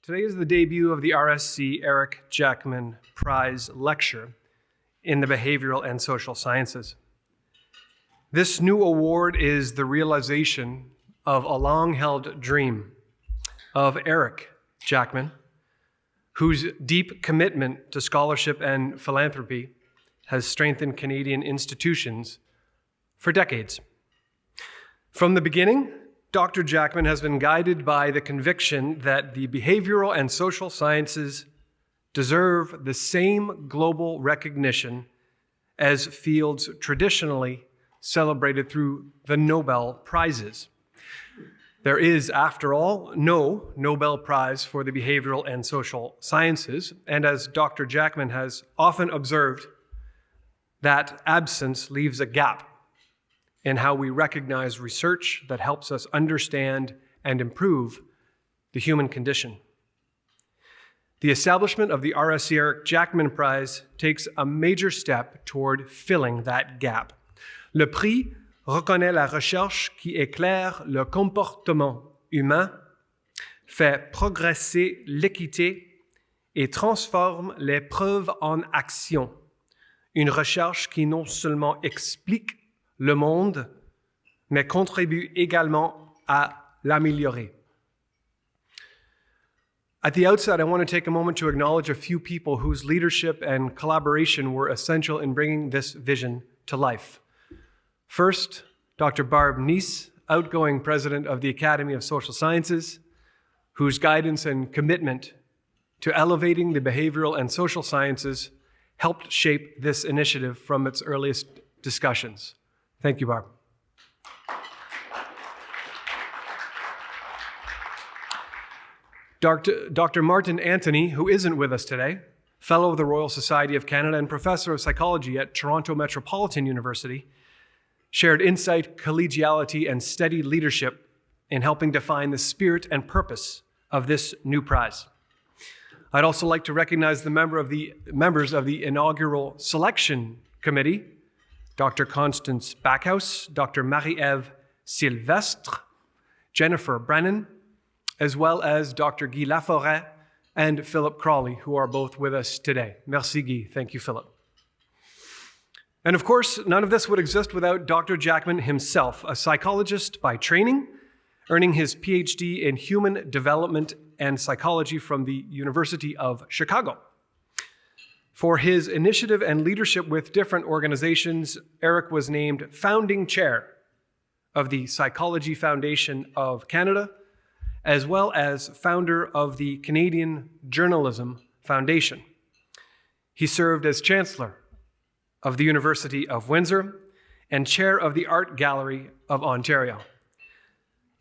Today is the debut of the RSC Eric Jackman Prize lecture in the Behavioral and Social Sciences. This new award is the realization of a long-held dream of Eric Jackman, whose deep commitment to scholarship and philanthropy has strengthened Canadian institutions for decades. From the beginning, Dr. Jackman has been guided by the conviction that the behavioral and social sciences deserve the same global recognition as fields traditionally celebrated through the Nobel Prizes. There is, after all, no Nobel Prize for the behavioral and social sciences, and as Dr. Jackman has often observed, that absence leaves a gap in how we recognize research that helps us understand and improve the human condition. The establishment of the RSC Eric Jackman Prize takes a major step toward filling that gap. Le Prix reconnaît la recherche qui éclaire le comportement humain, fait progresser l'équité et transforme les preuves en action. Une recherche qui non seulement explique le monde, mais contribue également à l'améliorer. At the outset, I want to take a moment to acknowledge a few people whose leadership and collaboration were essential in bringing this vision to life. First, Dr. Barb Neese, outgoing president of the Academy of Social Sciences, whose guidance and commitment to elevating the behavioral and social sciences helped shape this initiative from its earliest discussions. Thank you, Barb. Dr. Martin Anthony, who isn't with us today, Fellow of the Royal Society of Canada and Professor of Psychology at Toronto Metropolitan University, shared insight, collegiality, and steady leadership in helping define the spirit and purpose of this new prize. I'd also like to recognize the members of the inaugural selection committee, Dr. Constance Backhouse, Dr. Marie-Ève Sylvestre, Jennifer Brennan, as well as Dr. Guy Laforêt and Philip Crawley, who are both with us today. Merci, Guy. Thank you, Philip. And of course, none of this would exist without Dr. Jackman himself, a psychologist by training, earning his PhD in human development and psychology from the University of Chicago. For his initiative and leadership with different organizations, Eric was named founding chair of the Psychology Foundation of Canada, as well as founder of the Canadian Journalism Foundation. He served as chancellor of the University of Windsor and chair of the Art Gallery of Ontario.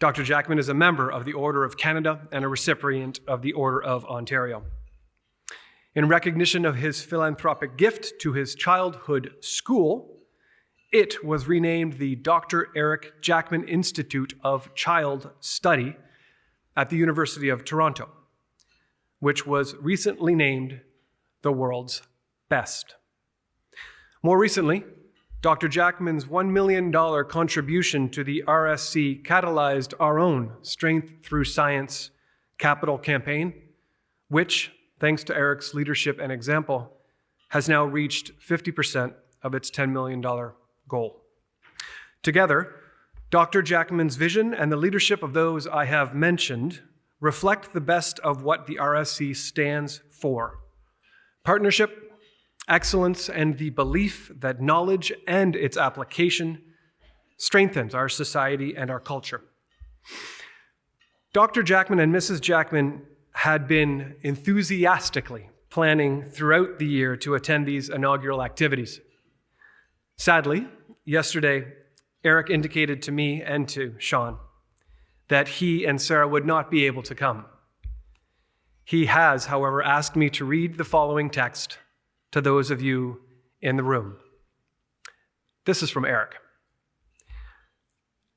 Dr. Jackman is a member of the Order of Canada and a recipient of the Order of Ontario. In recognition of his philanthropic gift to his childhood school, it was renamed the Dr. Eric Jackman Institute of Child Study at the University of Toronto, which was recently named the world's best. More recently, Dr. Jackman's $1 million contribution to the RSC catalyzed our own Strength Through Science capital campaign, which, thanks to Eric's leadership and example, has now reached 50% of its $10 million goal. Together, Dr. Jackman's vision and the leadership of those I have mentioned reflect the best of what the RSC stands for: partnership, excellence, and the belief that knowledge and its application strengthens our society and our culture. Dr. Jackman and Mrs. Jackman had been enthusiastically planning throughout the year to attend these inaugural activities. Sadly, yesterday, Eric indicated to me and to Sean that he and Sarah would not be able to come. He has, however, asked me to read the following text to those of you in the room. This is from Eric.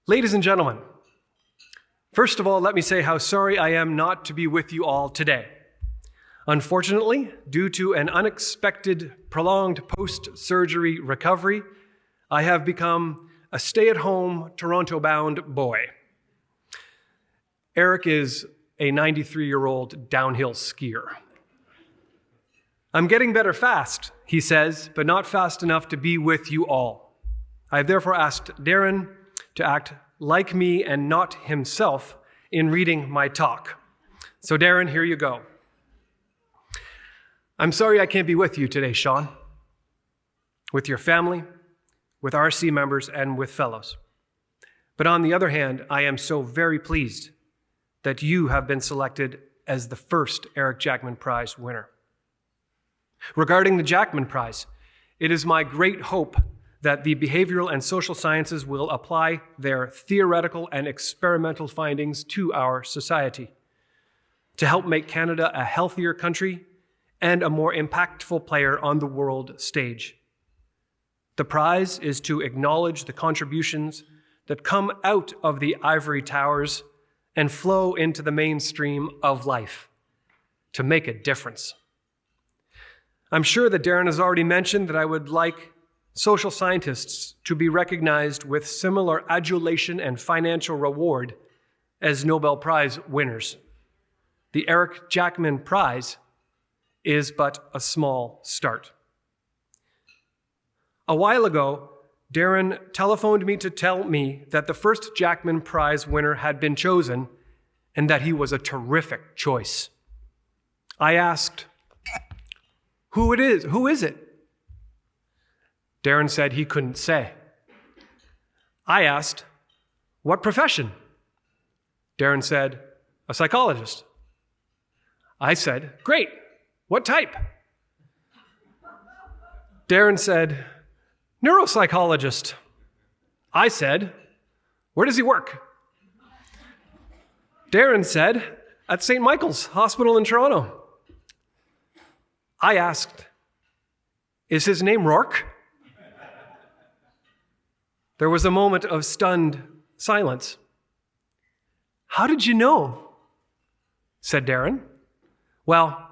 Ladies and gentlemen, first of all, let me say how sorry I am not to be with you all today. Unfortunately, due to an unexpected, prolonged post-surgery recovery, I have become a stay-at-home, Toronto-bound boy. Eric is a 93-year-old downhill skier. I'm getting better fast, he says, but not fast enough to be with you all. I have therefore asked Darren to act like me and not himself in reading my talk. So Darren, here you go. I'm sorry I can't be with you today, Sean, with your family, with RSC members, and with fellows. But on the other hand, I am so very pleased that you have been selected as the first Eric Jackman Prize winner. Regarding the Jackman Prize, it is my great hope that the behavioral and social sciences will apply their theoretical and experimental findings to our society to help make Canada a healthier country and a more impactful player on the world stage. The prize is to acknowledge the contributions that come out of the ivory towers and flow into the mainstream of life to make a difference. I'm sure that Darren has already mentioned that I would like social scientists to be recognized with similar adulation and financial reward as Nobel Prize winners. The Eric Jackman Prize is but a small start. A while ago, Darren telephoned me to tell me that the first Jackman Prize winner had been chosen and that he was a terrific choice. I asked, Who is it? Darren said he couldn't say. I asked, what profession? Darren said, a psychologist. I said, great, what type? Darren said, neuropsychologist. I said, where does he work? Darren said, at St. Michael's Hospital in Toronto. I asked, is his name Rourke? There was a moment of stunned silence. How did you know? Said Darren. Well,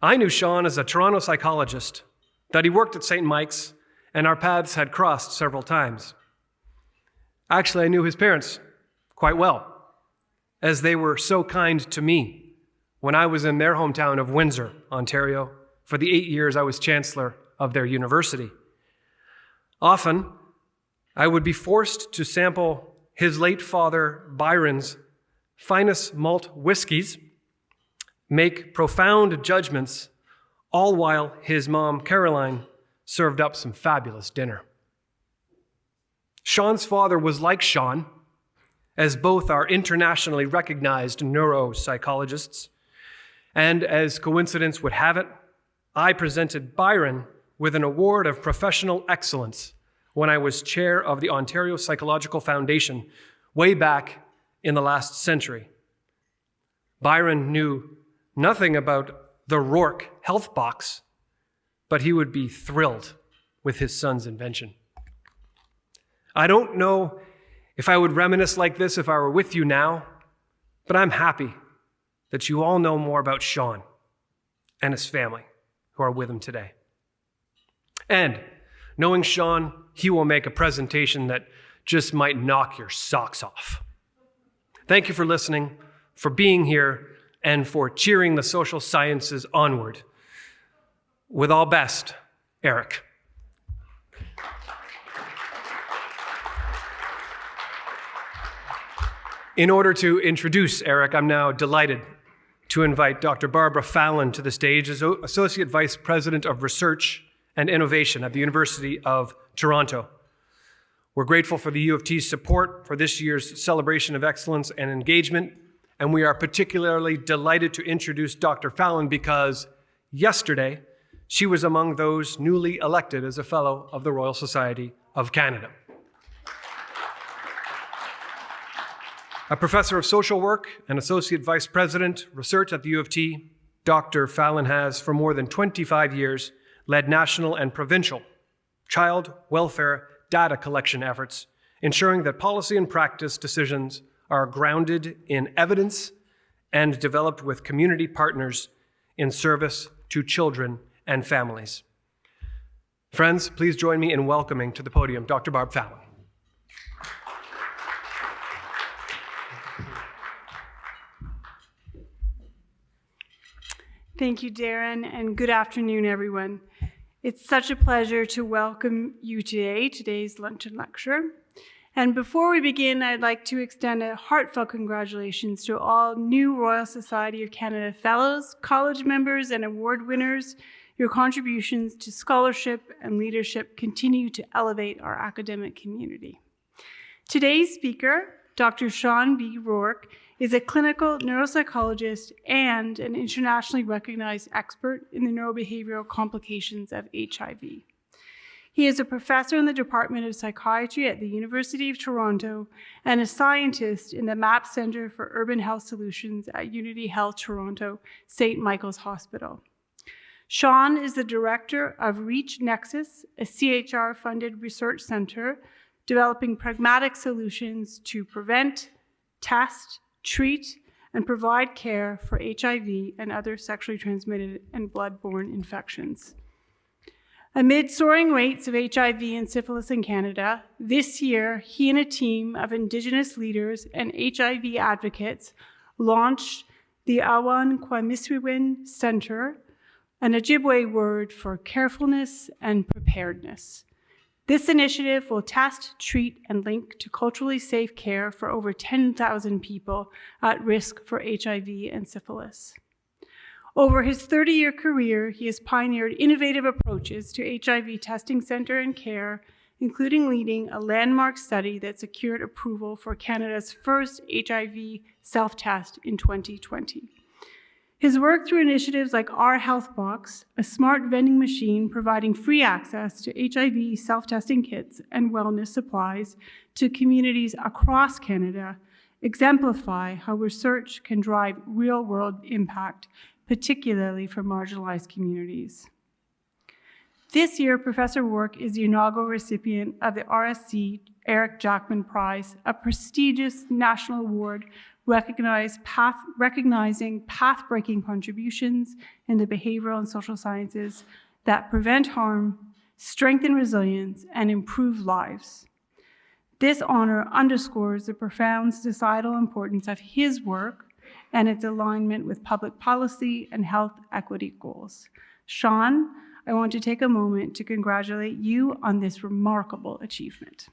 I knew Sean as a Toronto psychologist, that he worked at St. Mike's, and our paths had crossed several times. Actually, I knew his parents quite well, as they were so kind to me when I was in their hometown of Windsor, Ontario, for the 8 years I was chancellor of their university. Often, I would be forced to sample his late father Byron's finest malt whiskeys, make profound judgments, all while his mom Caroline served up some fabulous dinner. Sean's father was like Sean, as both are internationally recognized neuropsychologists, and as coincidence would have it, I presented Byron with an award of professional excellence when I was chair of the Ontario Psychological Foundation way back in the last century. Byron knew nothing about the Rourke health box, but he would be thrilled with his son's invention. I don't know if I would reminisce like this if I were with you now, but I'm happy that you all know more about Sean and his family who are with him today. And knowing Sean, he will make a presentation that just might knock your socks off. Thank you for listening, for being here, and for cheering the social sciences onward. With all best, Eric. In order to introduce Eric, I'm now delighted to invite Dr. Barbara Fallon to the stage as Associate Vice President of Research and Innovation at the University of Toronto. We're grateful for the U of T's support for this year's celebration of excellence and engagement, and we are particularly delighted to introduce Dr. Fallon because yesterday she was among those newly elected as a Fellow of the Royal Society of Canada. A professor of social work and Associate Vice President, Research at the U of T, Dr. Fallon has, for more than 25 years, led national and provincial child welfare data collection efforts, ensuring that policy and practice decisions are grounded in evidence and developed with community partners in service to children and families. Friends, please join me in welcoming to the podium Dr. Barb Fallon. Thank you, Darren, and good afternoon, everyone. It's such a pleasure to welcome you today, today's luncheon lecture. And before we begin, I'd like to extend a heartfelt congratulations to all new Royal Society of Canada Fellows, college members, and award winners. Your contributions to scholarship and leadership continue to elevate our academic community. Today's speaker, Dr. Sean B. Rourke, is a clinical neuropsychologist and an internationally recognized expert in the neurobehavioral complications of HIV. He is a professor in the Department of Psychiatry at the University of Toronto and a scientist in the MAP Centre for Urban Health Solutions at Unity Health Toronto, St. Michael's Hospital. Sean is the director of Reach Nexus, a CHR-funded research center developing pragmatic solutions to prevent, test, treat, and provide care for HIV and other sexually transmitted and blood-borne infections. Amid soaring rates of HIV and syphilis in Canada, this year, he and a team of Indigenous leaders and HIV advocates launched the Awan Kwamiswiwin Center, an Ojibwe word for carefulness and preparedness. This initiative will test, treat, and link to culturally safe care for over 10,000 people at risk for HIV and syphilis. Over his 30-year career, he has pioneered innovative approaches to HIV testing center and care, including leading a landmark study that secured approval for Canada's first HIV self-test in 2020. His work through initiatives like Our Health Box, a smart vending machine providing free access to HIV self-testing kits and wellness supplies to communities across Canada, exemplify how research can drive real-world impact, particularly for marginalized communities. This year, Professor Rourke is the inaugural recipient of the RSC Eric Jackman Prize, a prestigious national award recognizing path-breaking contributions in the behavioral and social sciences that prevent harm, strengthen resilience, and improve lives. This honor underscores the profound societal importance of his work and its alignment with public policy and health equity goals. Sean, I want to take a moment to congratulate you on this remarkable achievement.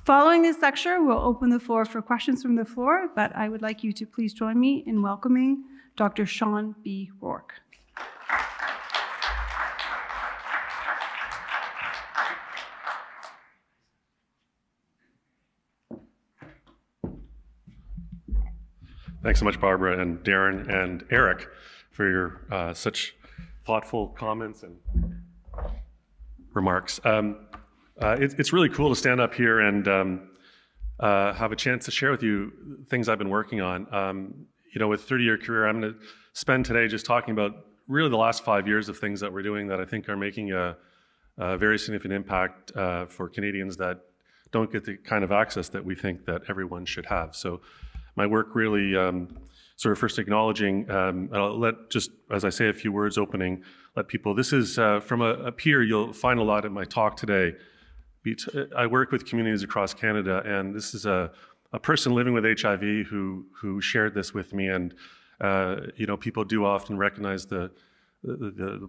Following this lecture, we'll open the floor for questions from the floor, but I would like you to please join me in welcoming Dr. Sean B. Rourke. Thanks so much, Barbara and Darren and Eric, for your such thoughtful comments and remarks. It's really cool to stand up here and have a chance to share with you things I've been working on. With 30-year career, I'm going to spend today just talking about really the last 5 years of things that we're doing that I think are making a very significant impact for Canadians that don't get the kind of access that we think that everyone should have. So my work really sort of first acknowledging, I'll let just, as I say a few words opening, let people, this is from a peer, you'll find a lot in my talk today. I work with communities across Canada, and this is a person living with HIV who shared this with me. And people do often recognize the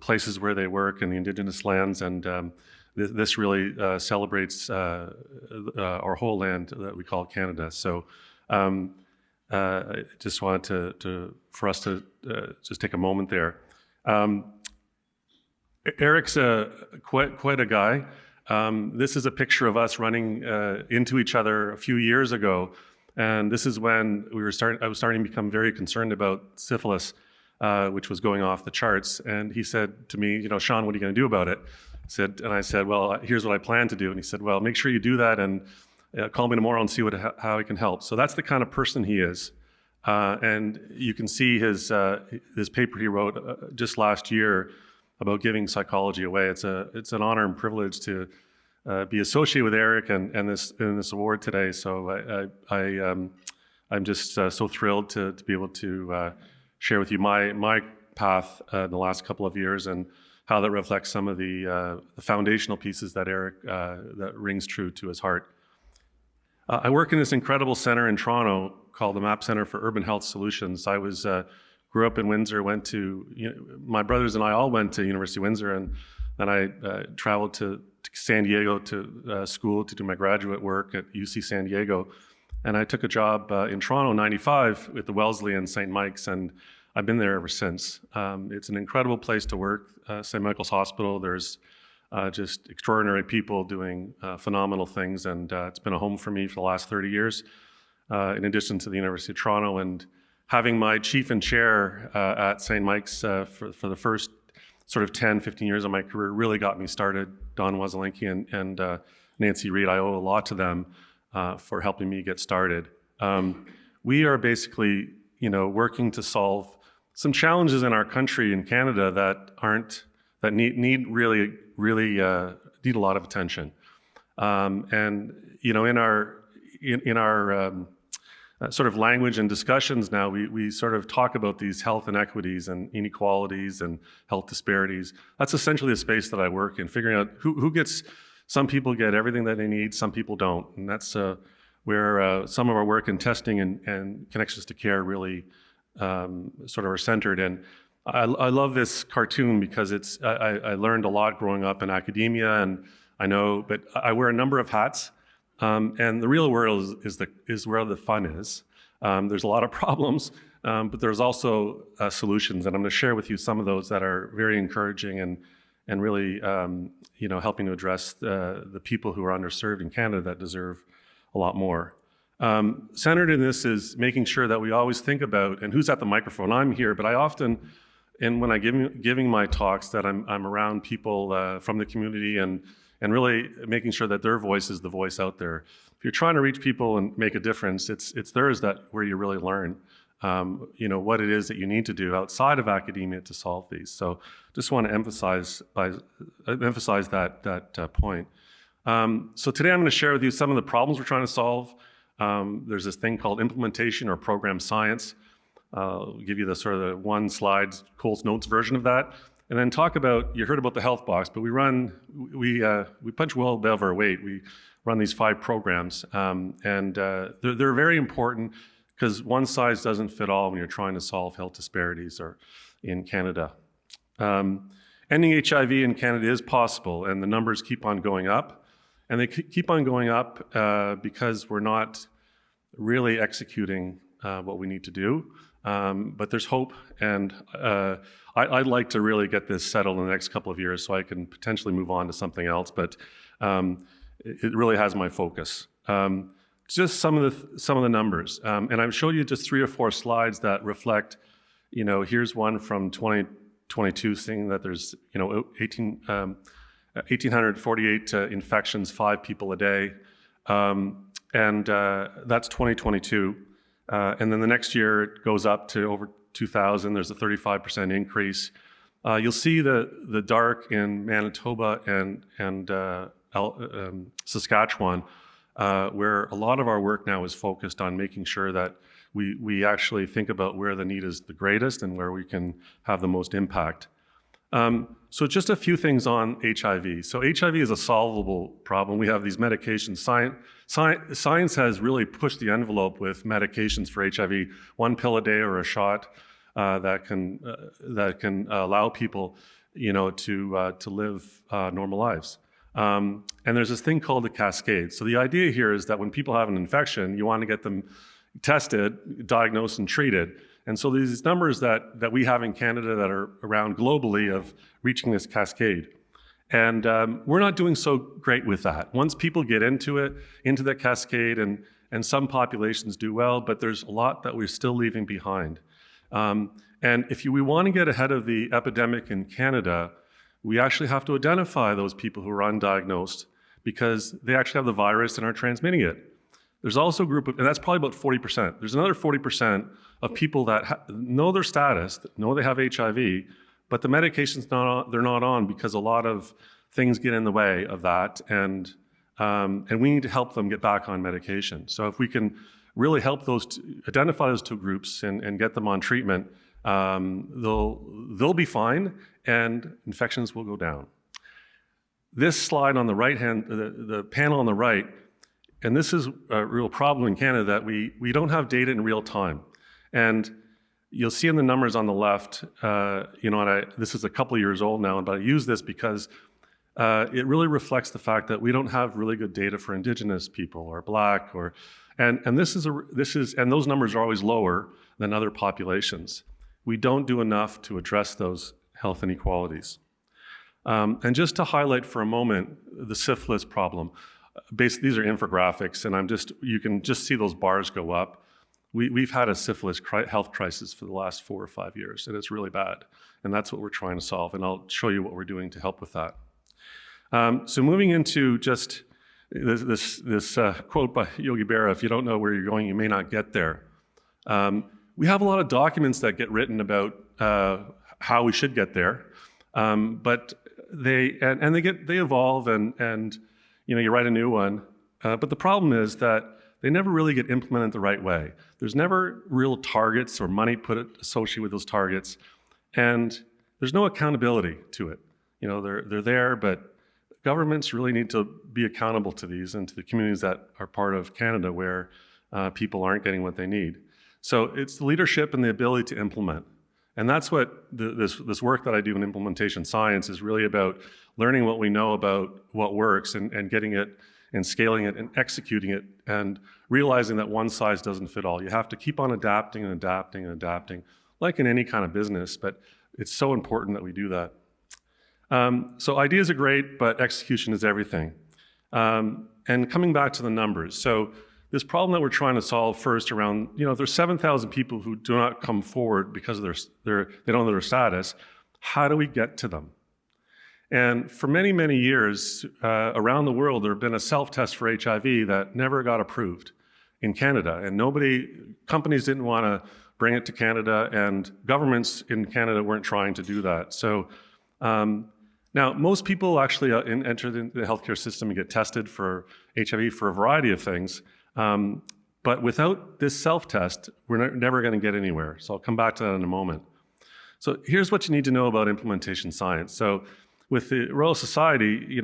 places where they work and the Indigenous lands, and this really celebrates our whole land that we call Canada. So I just wanted for us to just take a moment there. Eric's quite a guy. This is a picture of us running into each other a few years ago, and this is when I was starting to become very concerned about syphilis, which was going off the charts. And he said to me, Sean, what are you going to do about it? I said, well, here's what I plan to do. And he said, well, make sure you do that and call me tomorrow and see how I can help. So that's the kind of person he is. And you can see his paper he wrote just last year about giving psychology away. It's an honor and privilege to be associated with Eric and this award today. So I'm just so thrilled to be able to share with you my path in the last couple of years and how that reflects some of the foundational pieces that Eric that rings true to his heart. I work in this incredible center in Toronto called the MAP Center for Urban Health Solutions. I was grew up in Windsor, my brothers and I all went to University of Windsor, and then I traveled to San Diego to school to do my graduate work at UC San Diego. And I took a job in Toronto in '95 with the Wellesley and St. Mike's, and I've been there ever since. It's an incredible place to work, St. Michael's Hospital. There's just extraordinary people doing phenomenal things, and it's been a home for me for the last 30 years, in addition to the University of Toronto. And having my chief and chair at St. Mike's for the first sort of 10, 15 years of my career really got me started. Don Wazelinski and Nancy Reed, I owe a lot to them for helping me get started. We are basically, working to solve some challenges in our country, in Canada, that need a lot of attention. In our sort of language and discussions now, we sort of talk about these health inequities and inequalities and health disparities. That's essentially the space that I work in, figuring out who gets. Some people get everything that they need, some people don't, and that's where some of our work in testing and connections to care really sort of are centered. And I love this cartoon because I learned a lot growing up in academia, and but I wear a number of hats. And the real world is where the fun is. There's a lot of problems, but there's also solutions, and I'm going to share with you some of those that are very encouraging and really helping to address the people who are underserved in Canada that deserve a lot more. Centered in this is making sure that we always think about, and who's at the microphone? I'm here, but I often, and when I'm giving my talks, that I'm around people from the community and really making sure that their voice is the voice out there. If you're trying to reach people and make a difference, it's theirs where you really learn, what it is that you need to do outside of academia to solve these. So just want to emphasize that point. So today I'm going to share with you some of the problems we're trying to solve. There's this thing called implementation or program science. I'll give you the sort of the one slide Coles Notes version of that. And then talk about, you heard about the health box, but we punch well above our weight. We run these 5 programs, and they're very important because one size doesn't fit all when you're trying to solve health disparities in Canada. Ending HIV in Canada is possible, and the numbers keep on going up. And they keep on going up because we're not really executing what we need to do. But there's hope, and I'd like to really get this settled in the next couple of years so I can potentially move on to something else, but it really has my focus. Just some of the numbers, and I've showed you just 3 or 4 slides that reflect, here's one from 2022 saying that there's 1,848 infections, 5 people a day, and that's 2022. And then the next year it goes up to over 2,000. There's a 35% increase. You'll see the dark in Manitoba and Saskatchewan, where a lot of our work now is focused on making sure that we actually think about where the need is the greatest and where we can have the most impact. So just a few things on HIV. So HIV is a solvable problem. We have these medications. Science has really pushed the envelope with medications for HIV, 1 pill a day or a shot that can allow people, to live normal lives. And there's this thing called a cascade. So the idea here is that when people have an infection, you want to get them tested, diagnosed, and treated. And so these numbers that we have in Canada that are around globally of reaching this cascade. And we're not doing so great with that. Once people get into the cascade, and some populations do well, but there's a lot that we're still leaving behind. And if we want to get ahead of the epidemic in Canada, we actually have to identify those people who are undiagnosed because they actually have the virus and are transmitting it. There's also a group of, and that's probably about 40%. There's another 40% of people that know their status, know they have HIV, but the medication's they're not on because a lot of things get in the way of that, and we need to help them get back on medication. So if we can really help identify those 2 groups and get them on treatment, they'll be fine, and infections will go down. This slide on the right hand, the panel on the right, and this is a real problem in Canada, that we don't have data in real time. And you'll see in the numbers on the left, and this is a couple of years old now, but I use this because it really reflects the fact that we don't have really good data for Indigenous people or Black, and those numbers are always lower than other populations. We don't do enough to address those health inequalities. And just to highlight for a moment the syphilis problem, basically these are infographics, and you can just see those bars go up. We've had a syphilis health crisis for the last 4 or 5 years, and it's really bad. And that's what we're trying to solve, and I'll show you what we're doing to help with that. So moving into just this quote by Yogi Berra, if you don't know where you're going, you may not get there. We have a lot of documents that get written about how we should get there, but they evolve, and you write a new one. But the problem is that they never really get implemented the right way. There's never real targets or money associated with those targets, and there's no accountability to it. They're there, but governments really need to be accountable to these and to the communities that are part of Canada where people aren't getting what they need. So it's the leadership and the ability to implement. And that's what this work that I do in implementation science is really about, learning what we know about what works and getting it and scaling it and executing it, and realizing that one size doesn't fit all. You have to keep on adapting and adapting and adapting, like in any kind of business, but it's so important that we do that. So ideas are great, but execution is everything. And coming back to the numbers, so this problem that we're trying to solve first around, there's 7,000 people who do not come forward because of they don't know their status. How do we get to them? And for many, many years around the world, there have been a self-test for HIV that never got approved in Canada. And companies didn't want to bring it to Canada, and governments in Canada weren't trying to do that. So now most people actually enter the healthcare system and get tested for HIV for a variety of things. But without this self-test, we're never going to get anywhere. So I'll come back to that in a moment. So here's what you need to know about implementation science. So with the Royal Society,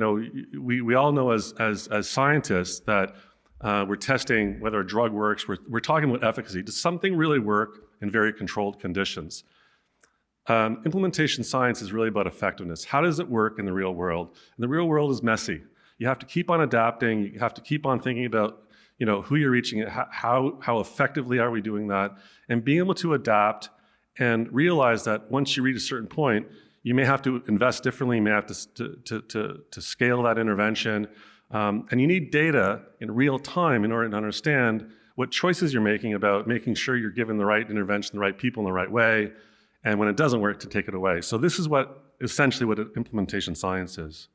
we all know as scientists that we're testing whether a drug works. We're talking about efficacy. Does something really work in very controlled conditions? Implementation science is really about effectiveness. How does it work in the real world? And the real world is messy. You have to keep on adapting. You have to keep on thinking about who you're reaching, how effectively are we doing that, and being able to adapt and realize that once you reach a certain point, you may have to invest differently. You may have to scale that intervention. And you need data in real time in order to understand what choices you're making about making sure you're giving the right intervention, the right people in the right way, and when it doesn't work, to take it away. So this is essentially what implementation science is.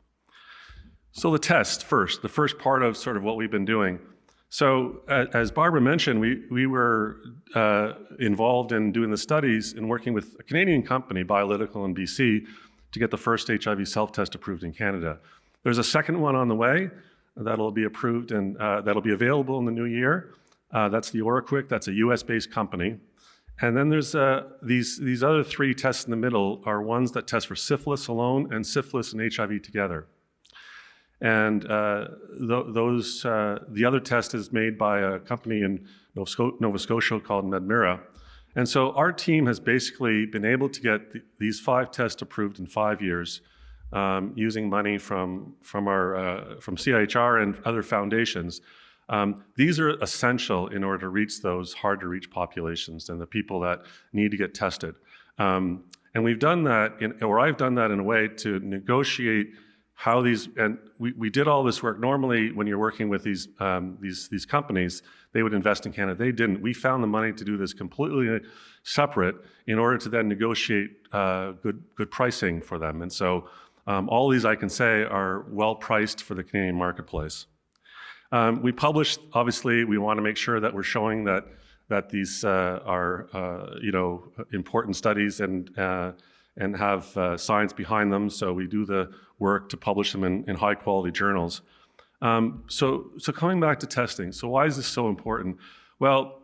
So the test first, the first part of sort of what we've been doing. So as Barbara mentioned, we were involved in doing the studies and working with a Canadian company, Biolytical in BC, to get the first HIV self-test approved in Canada. There's a second one on the way that'll be approved and that'll be available in the new year. That's the OraQuick. That's a US-based company. And then there's these other 3 tests in the middle are ones that test for syphilis alone and syphilis and HIV together. And the other test is made by a company in Nova Scotia called Medmira. And so our team has basically been able to get these 5 tests approved in 5 years using money from CIHR and other foundations. These are essential in order to reach those hard-to-reach populations and the people that need to get tested. And we've done that, I've done that in a way to negotiate how these, and we did all this work. Normally, when you're working with these companies, they would invest in Canada. They didn't. We found the money to do this completely separate in order to then negotiate good pricing for them. And so all these, I can say, are well priced for the Canadian marketplace. We published, obviously, we want to make sure that we're showing that these are important studies and have science behind them. So we do the work to publish them in high quality journals. So coming back to testing, so why is this so important? Well,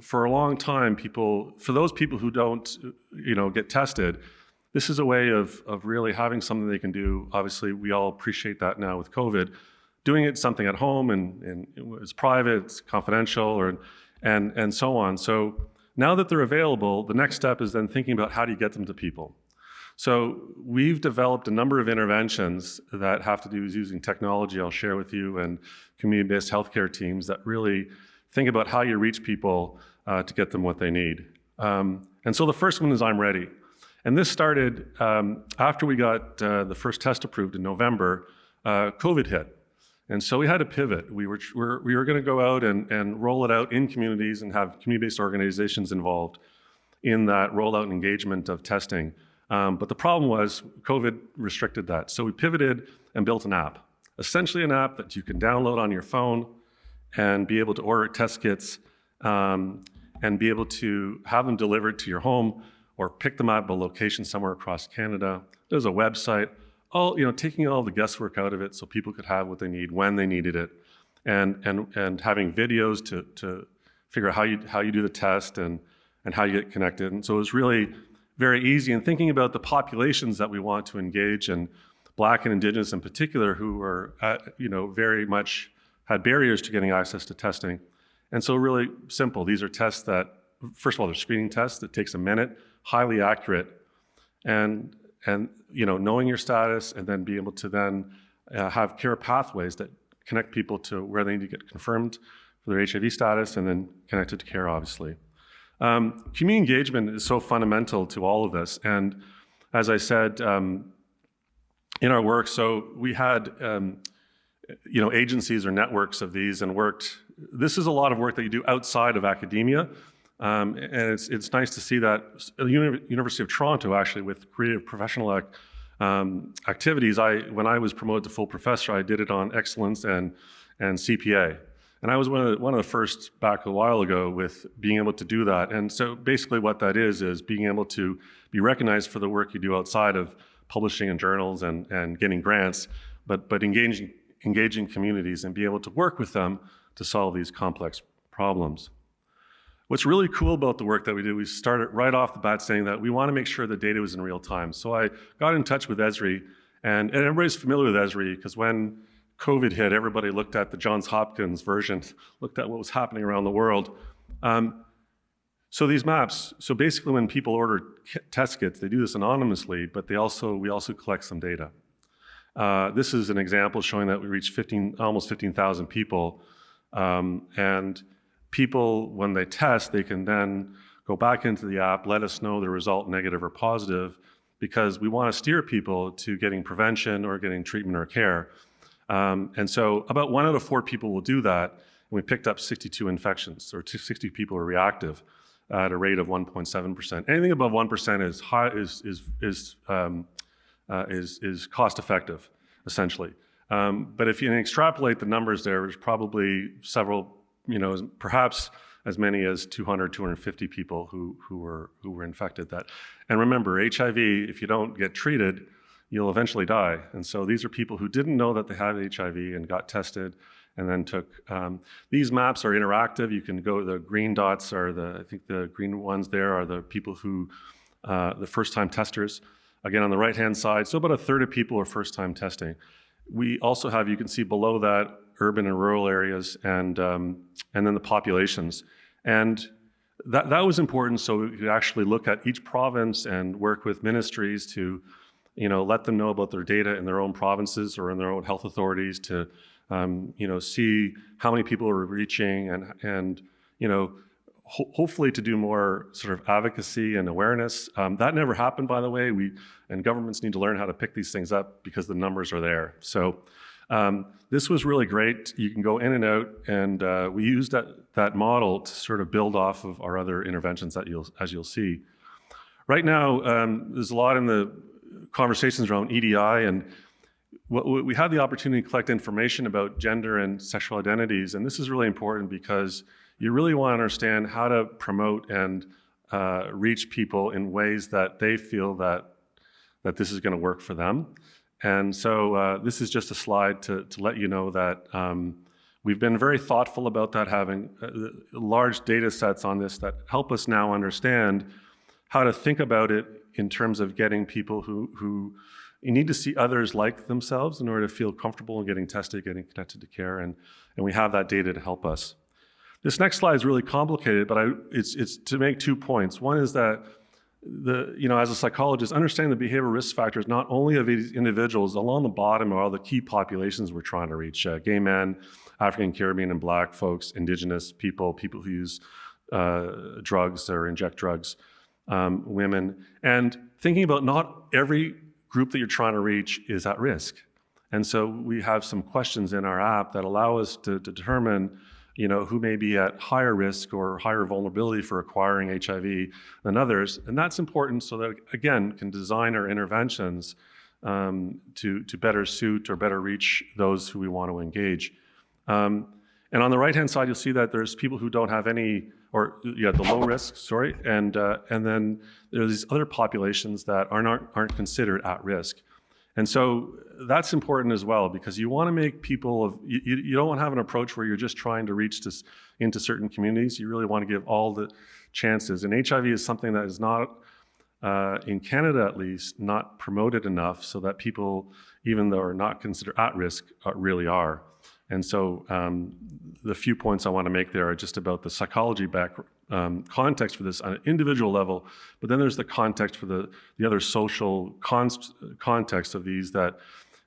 for a long time, for those people who don't, get tested, this is a way of really having something they can do. Obviously, we all appreciate that now with COVID, doing it something at home and it's private, it's confidential, and so on. So now that they're available, the next step is then thinking about how do you get them to people. So we've developed a number of interventions that have to do with using technology I'll share with you, and community-based healthcare teams that really think about how you reach people to get them what they need. And so the first one is I'm Ready. And this started after we got the first test approved in November, COVID hit. And so we had to pivot. We were going to go out and roll it out in communities and have community-based organizations involved in that rollout and engagement of testing. But the problem was COVID restricted that. So we pivoted and built an app, essentially an app that you can download on your phone and be able to order test kits and be able to have them delivered to your home or pick them up at a location somewhere across Canada. There's a website, taking all the guesswork out of it so people could have what they need when they needed it, and having videos to figure out how you do the test and how you get connected. And so it was really very easy. And thinking about the populations that we want to engage, and Black and Indigenous in particular, who are very much had barriers to getting access to testing. And so really simple. These are tests that, first of all, they're screening tests that takes a minute, highly accurate, and knowing your status, and then be able to then have care pathways that connect people to where they need to get confirmed for their HIV status, and then connected to care, obviously. Community engagement is so fundamental to all of this. And as I said, in our work, so we had agencies or networks of these and worked. This is a lot of work that you do outside of academia. And it's nice to see that University of Toronto, actually, with creative professional activities, when I was promoted to full professor, I did it on excellence and CPA. And I was one of the first back a while ago with being able to do that. And so basically what that is being able to be recognized for the work you do outside of publishing in journals and getting grants, but engaging communities and be able to work with them to solve these complex problems. What's really cool about the work that we do, we started right off the bat saying that we want to make sure the data was in real time. So I got in touch with Esri, and everybody's familiar with Esri because when COVID hit, everybody looked at the Johns Hopkins version, looked at what was happening around the world. So these maps, so basically when people order test kits, they do this anonymously, but we also collect some data. This is an example showing that we reached almost 15,000 people, and people, when they test, they can then go back into the app, let us know the result, negative or positive, because we want to steer people to getting prevention or getting treatment or care. And so about 1 out of 4 people will do that, and we picked up 62 infections, or 60 people are reactive at a rate of 1.7%. Anything above 1% is high, is cost effective, essentially. But if you extrapolate the numbers, there's probably several, perhaps as many as 200, 250 people who were infected. And remember, HIV, if you don't get treated, you'll eventually die. And so these are people who didn't know that they had HIV and got tested and then took. These maps are interactive. You can go, the green dots are I think the green ones there are the people who, the first-time testers. Again, on the right-hand side, so about a third of people are first-time testing. We also have, you can see below that, urban and rural areas, and then the populations. And that was important, so we could actually look at each province and work with ministries to, let them know about their data in their own provinces or in their own health authorities to, see how many people are reaching and hopefully to do more sort of advocacy and awareness. That never happened, by the way. And governments need to learn how to pick these things up because the numbers are there. So this was really great. You can go in and out, and we used that model to sort of build off of our other interventions as you'll see. Right now, there's a lot in the conversations around EDI, and we had the opportunity to collect information about gender and sexual identities, and this is really important because you really want to understand how to promote and reach people in ways that they feel that this is going to work for them. And so this is just a slide to let you know that we've been very thoughtful about that, having large data sets on this that help us now understand how to think about it in terms of getting people who you need to see others like themselves in order to feel comfortable in getting tested, getting connected to care, and we have that data to help us. This next slide is really complicated, but it's to make 2 points. One is that as a psychologist, understanding the behavioral risk factors not only of these individuals, along the bottom are all the key populations we're trying to reach: gay men, African, Caribbean, and Black folks, Indigenous people, people who use drugs or inject drugs, women, and thinking about not every group that you're trying to reach is at risk. And so we have some questions in our app that allow us to determine who may be at higher risk or higher vulnerability for acquiring HIV than others. And that's important so that, again, can design our interventions to better suit or better reach those who we want to engage. And on the right-hand side, you'll see that there's people who don't have any, the low risk, and then there are these other populations that aren't considered at risk. And so that's important as well, because you want to make people you don't want to have an approach where you're just trying to reach into certain communities. You really want to give all the chances. And HIV is something that is not, in Canada at least, not promoted enough so that people, even though are not considered at risk, really are. And so the few points I want to make there are just about the psychology context for this on an individual level, but then there's the context for the other social context of these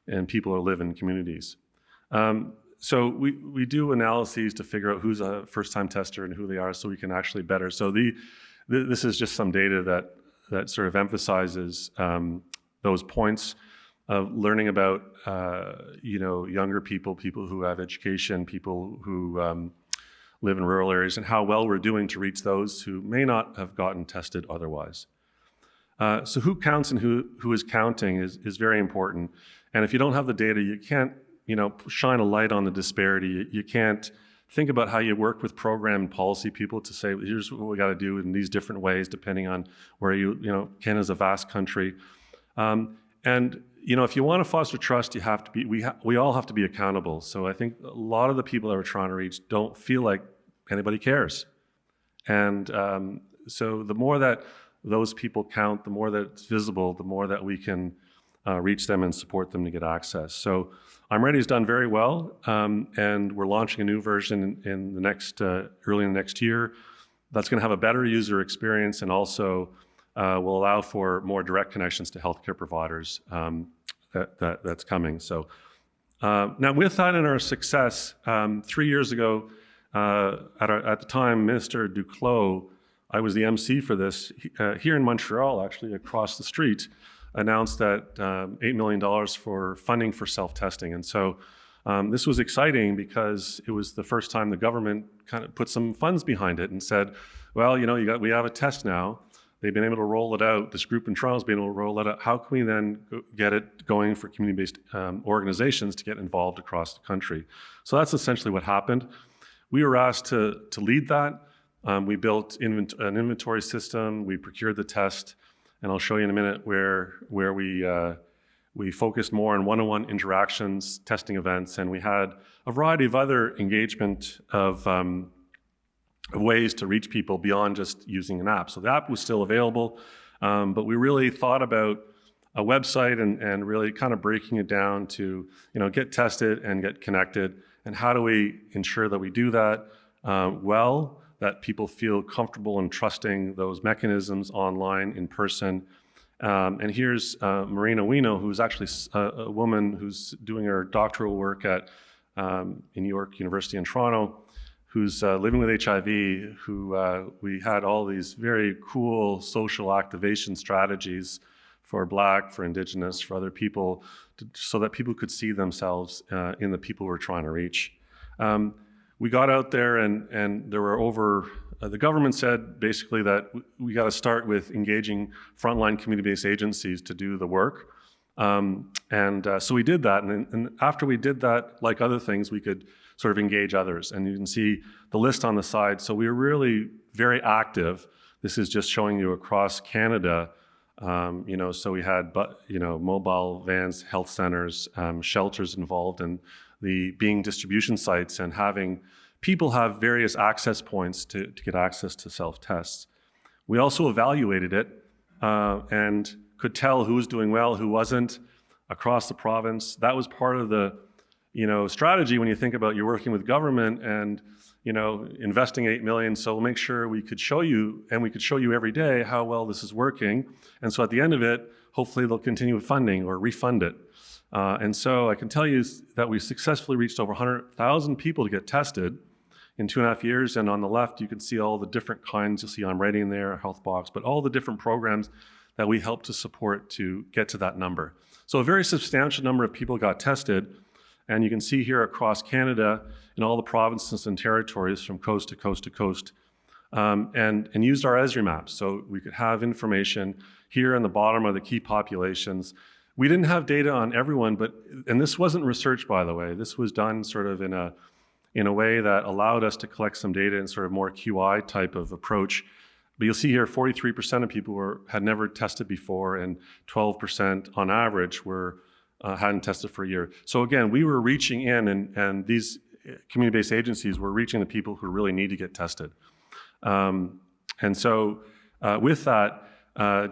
and people who live in communities. So we do analyses to figure out who's a first-time tester and who they are so we can actually better. So this is just some data that sort of emphasizes those points of learning about younger people who have education, people who live in rural areas, and how well we're doing to reach those who may not have gotten tested otherwise. So who counts and who is counting is very important. And if you don't have the data, you can't shine a light on the disparity. You can't think about how you work with program and policy people to say, here's what we got to do in these different ways, depending on where Canada's a vast country. And if you want to foster trust, you have to be. We all have to be accountable. So I think a lot of the people that we're trying to reach don't feel like anybody cares. And so the more that those people count, the more that it's visible, the more that we can reach them and support them to get access. So I'm Ready has done very well, and we're launching a new version in the next early in the next year. That's going to have a better user experience and also will allow for more direct connections to healthcare providers. That's coming. So now with that and our success, 3 years ago, at the time, Minister Duclos, I was the MC for this, here in Montreal, actually across the street, announced that $8 million for funding for self-testing. And so this was exciting because it was the first time the government kind of put some funds behind it and said, well, we have a test now. They've been able to roll it out. This group in Toronto has been able to roll it out. How can we then get it going for community-based organizations to get involved across the country? So that's essentially what happened. We were asked to lead that. We built an inventory system. We procured the test, and I'll show you in a minute where we focused more on one-on-one interactions, testing events, and we had a variety of other engagement of ways to reach people beyond just using an app. So the app was still available, but we really thought about a website and really kind of breaking it down to get tested and get connected. And how do we ensure that we do that well, that people feel comfortable and trusting those mechanisms online, in person. And here's Marina Wino, who's actually a woman who's doing her doctoral work at in York University in Toronto, who's living with HIV, who we had all these very cool social activation strategies for Black, for Indigenous, for other people, so that people could see themselves in the people we're trying to reach. We got out there and there were the government said basically that we got to start with engaging frontline community-based agencies to do the work. So we did that, and after we did that, like other things, we could sort of engage others. And you can see the list on the side. So we were really very active. This is just showing you across Canada. So we had, mobile vans, health centers, shelters involved in the being distribution sites and having people have various access points to get access to self-tests. We also evaluated it and could tell who was doing well, who wasn't. across the province. That was part of the strategy when you think about you're working with government and investing 8 million. So we'll make sure we could show you, and we could show you every day how well this is working. And so at the end of it, hopefully they'll continue with funding or refund it. And so I can tell you that we successfully reached over 100,000 people to get tested in 2.5 years. And on the left, you can see all the different kinds. You'll see I'm writing there, a health box, but all the different programs that we help to support to get to that number. So a very substantial number of people got tested. And you can see here across Canada in all the provinces and territories from coast to coast to coast, and used our Esri maps. So we could have information here in the bottom are the key populations. We didn't have data on everyone, and this wasn't research, by the way. This was done sort of in a way that allowed us to collect some data in sort of more QI type of approach. But you'll see here 43% of people had never tested before, and 12% on average hadn't tested for a year. So again, we were reaching in, and these community-based agencies were reaching the people who really need to get tested. And so with that,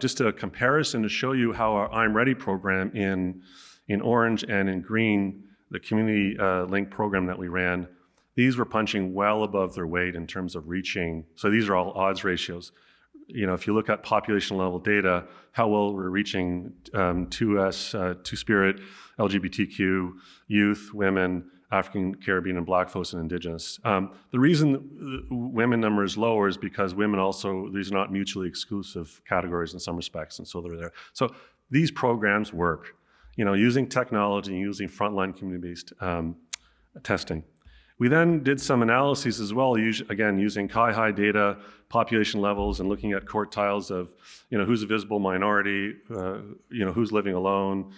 just a comparison to show you how our I'm Ready program in orange and in green, the community link program that we ran, these were punching well above their weight in terms of reaching. So these are all odds ratios. If you look at population level data, how well we're reaching 2S, Two-Spirit, LGBTQ, youth, women, African, Caribbean, and Black folks and Indigenous. The reason the women number is lower is because women also, these are not mutually exclusive categories in some respects, and so they're there. So these programs work, using technology, using frontline community-based testing. We then did some analyses as well, again, using CI-high data, population levels, and looking at quartiles of, who's a visible minority, who's living alone,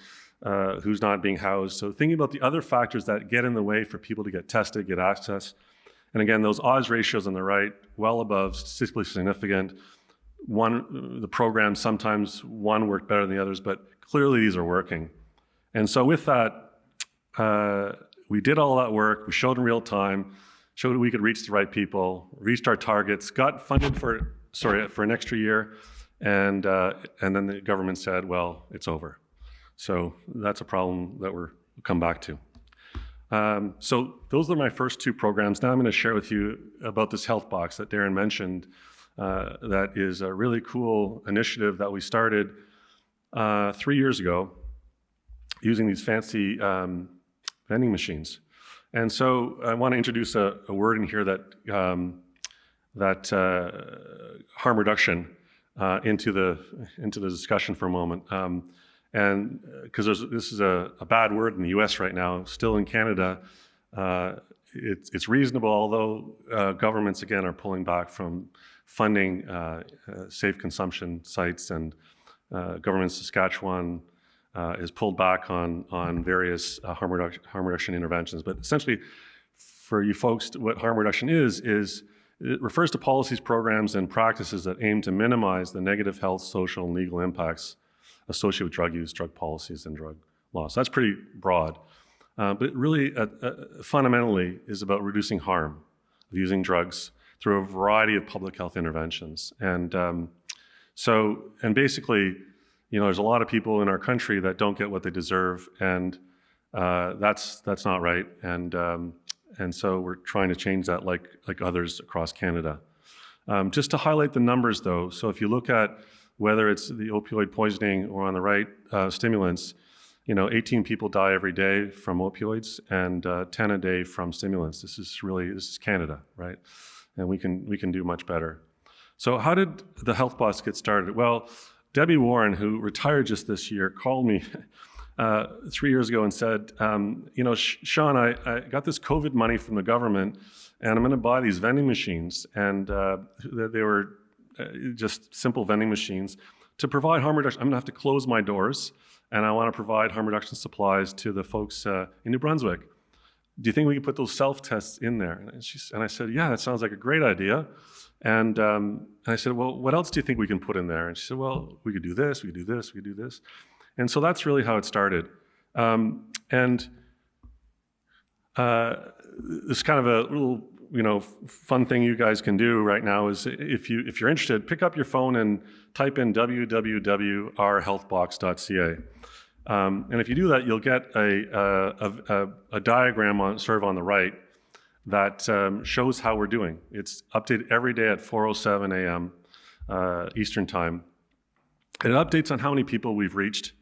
who's not being housed. So thinking about the other factors that get in the way for people to get tested, get access. And again, those odds ratios on the right, well above statistically significant. The programs, sometimes one worked better than the others, but clearly these are working. And so with that, we did all that work, we showed in real time, showed we could reach the right people, reached our targets, got funded for an extra year, and then the government said, well, it's over. So that's a problem that we'll come back to. So those are my first two programs. Now I'm going to share with you about this health box that Darren mentioned. That is a really cool initiative that we started 3 years ago using these fancy vending machines. And so I want to introduce a word in here that harm reduction into the discussion for a moment. And because this is a bad word in the US right now, still in Canada, it's reasonable, although governments, again, are pulling back from funding safe consumption sites, and government in Saskatchewan is pulled back on various harm reduction interventions. But essentially, for you folks, what harm reduction is it refers to policies, programs, and practices that aim to minimize the negative health, social, and legal impacts associated with drug use, drug policies, and drug laws. That's pretty broad. But it really, fundamentally, is about reducing harm of using drugs through a variety of public health interventions. And basically, there's a lot of people in our country that don't get what they deserve, and that's not right. And so we're trying to change that, like others across Canada. Just to highlight the numbers, though, so if you look at whether it's the opioid poisoning or on the right, stimulants, 18 people die every day from opioids and 10 a day from stimulants. This is Canada, right? And we can do much better. So how did the health box get started? Well, Debbie Warren, who retired just this year, called me 3 years ago and said, Sean, I got this COVID money from the government, and I'm going to buy these vending machines. And they were just simple vending machines to provide harm reduction. I'm going to have to close my doors, and I want to provide harm reduction supplies to the folks in New Brunswick. Do you think we can put those self-tests in there? And I said, yeah, that sounds like a great idea. And I said, well, what else do you think we can put in there? And she said, well, we could do this, we could do this, we could do this. And so that's really how it started. This kind of a little, fun thing you guys can do right now is if you're interested, pick up your phone and type in www.ourhealthbox.ca. And if you do that, you'll get a diagram on the right that shows how we're doing. It's updated every day at 4:07 a.m. Eastern Time. And it updates on how many people we've reached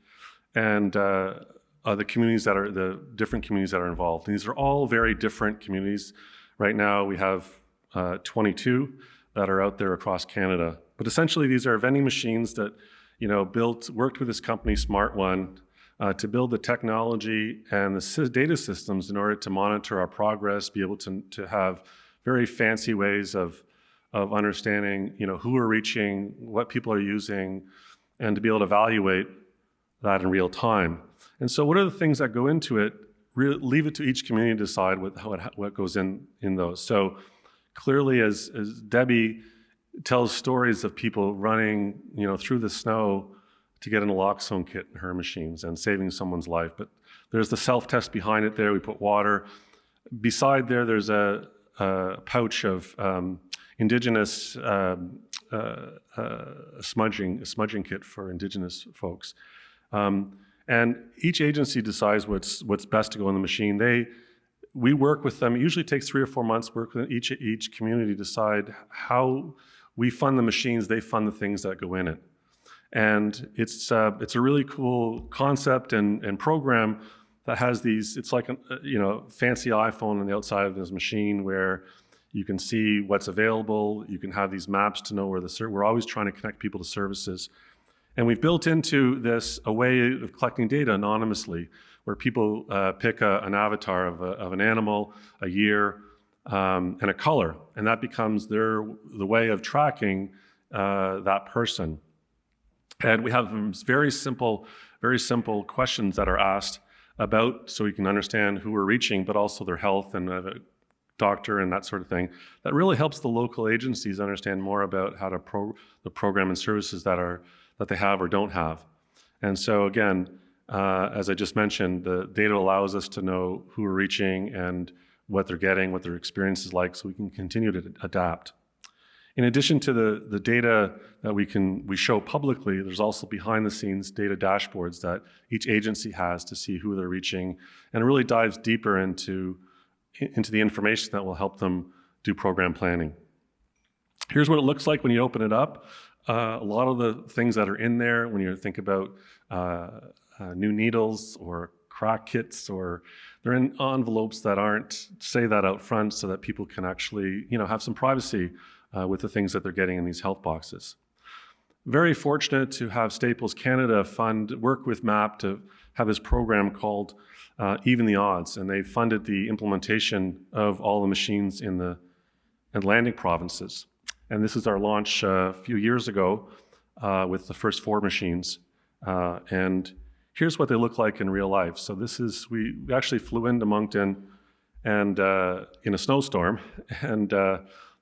and the communities that are, the different communities that are involved. And these are all very different communities. Right now we have 22 that are out there across Canada. But essentially these are vending machines that, worked with this company, Smart One, to build the technology and the data systems in order to monitor our progress, be able to have very fancy ways of understanding, who we're reaching, what people are using, and to be able to evaluate that in real time. And so what are the things that go into it? Leave it to each community to decide what goes in those. So clearly, as Debbie tells stories of people running, through the snow to get an naloxone kit in her machines and saving someone's life. But there's the self-test behind it there. We put water. Beside there's a pouch of Indigenous smudging kit for Indigenous folks. And each agency decides what's best to go in the machine. We work with them. It usually takes 3 or 4 months. Work with each community to decide how we fund the machines. They fund the things that go in it. And it's a really cool concept and program that has these. It's like a fancy iPhone on the outside of this machine where you can see what's available. You can have these maps to know where we're always trying to connect people to services. And we've built into this a way of collecting data anonymously, where people pick an avatar of an animal, a year, and a color, and that becomes the way of tracking that person. And we have very simple questions that are asked about, so we can understand who we're reaching, but also their health and a doctor and that sort of thing. That really helps the local agencies understand more about how to the program and services that they have or don't have. And so again, as I just mentioned, the data allows us to know who we're reaching and what they're getting, what their experience is like, so we can continue to adapt. In addition to the data that we show publicly, there's also behind the scenes data dashboards that each agency has to see who they're reaching, and it really dives deeper into the information that will help them do program planning. Here's what it looks like when you open it up. A lot of the things that are in there, when you think about new needles or crack kits, or they're in envelopes that aren't say that out front, so that people can actually have some privacy with the things that they're getting in these health boxes. Very fortunate to have Staples Canada work with MAP to have this program called Even the Odds, and they funded the implementation of all the machines in the Atlantic provinces. And this is our launch a few years ago with the first 4 machines. And here's what they look like in real life. So we actually flew into Moncton and in a snowstorm, and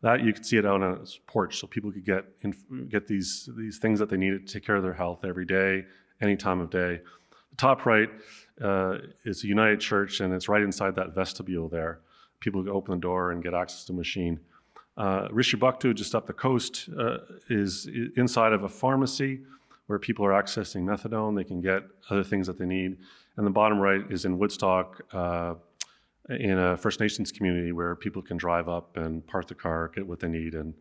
that you could see it out on its porch, so people could get these things that they needed to take care of their health every day, any time of day. The top right is a United Church, and it's right inside that vestibule there. People can open the door and get access to the machine. Rishibuktu, just up the coast, is inside of a pharmacy where people are accessing methadone. They can get other things that they need. And the bottom right is in Woodstock, in a First Nations community where people can drive up and park the car, get what they need, and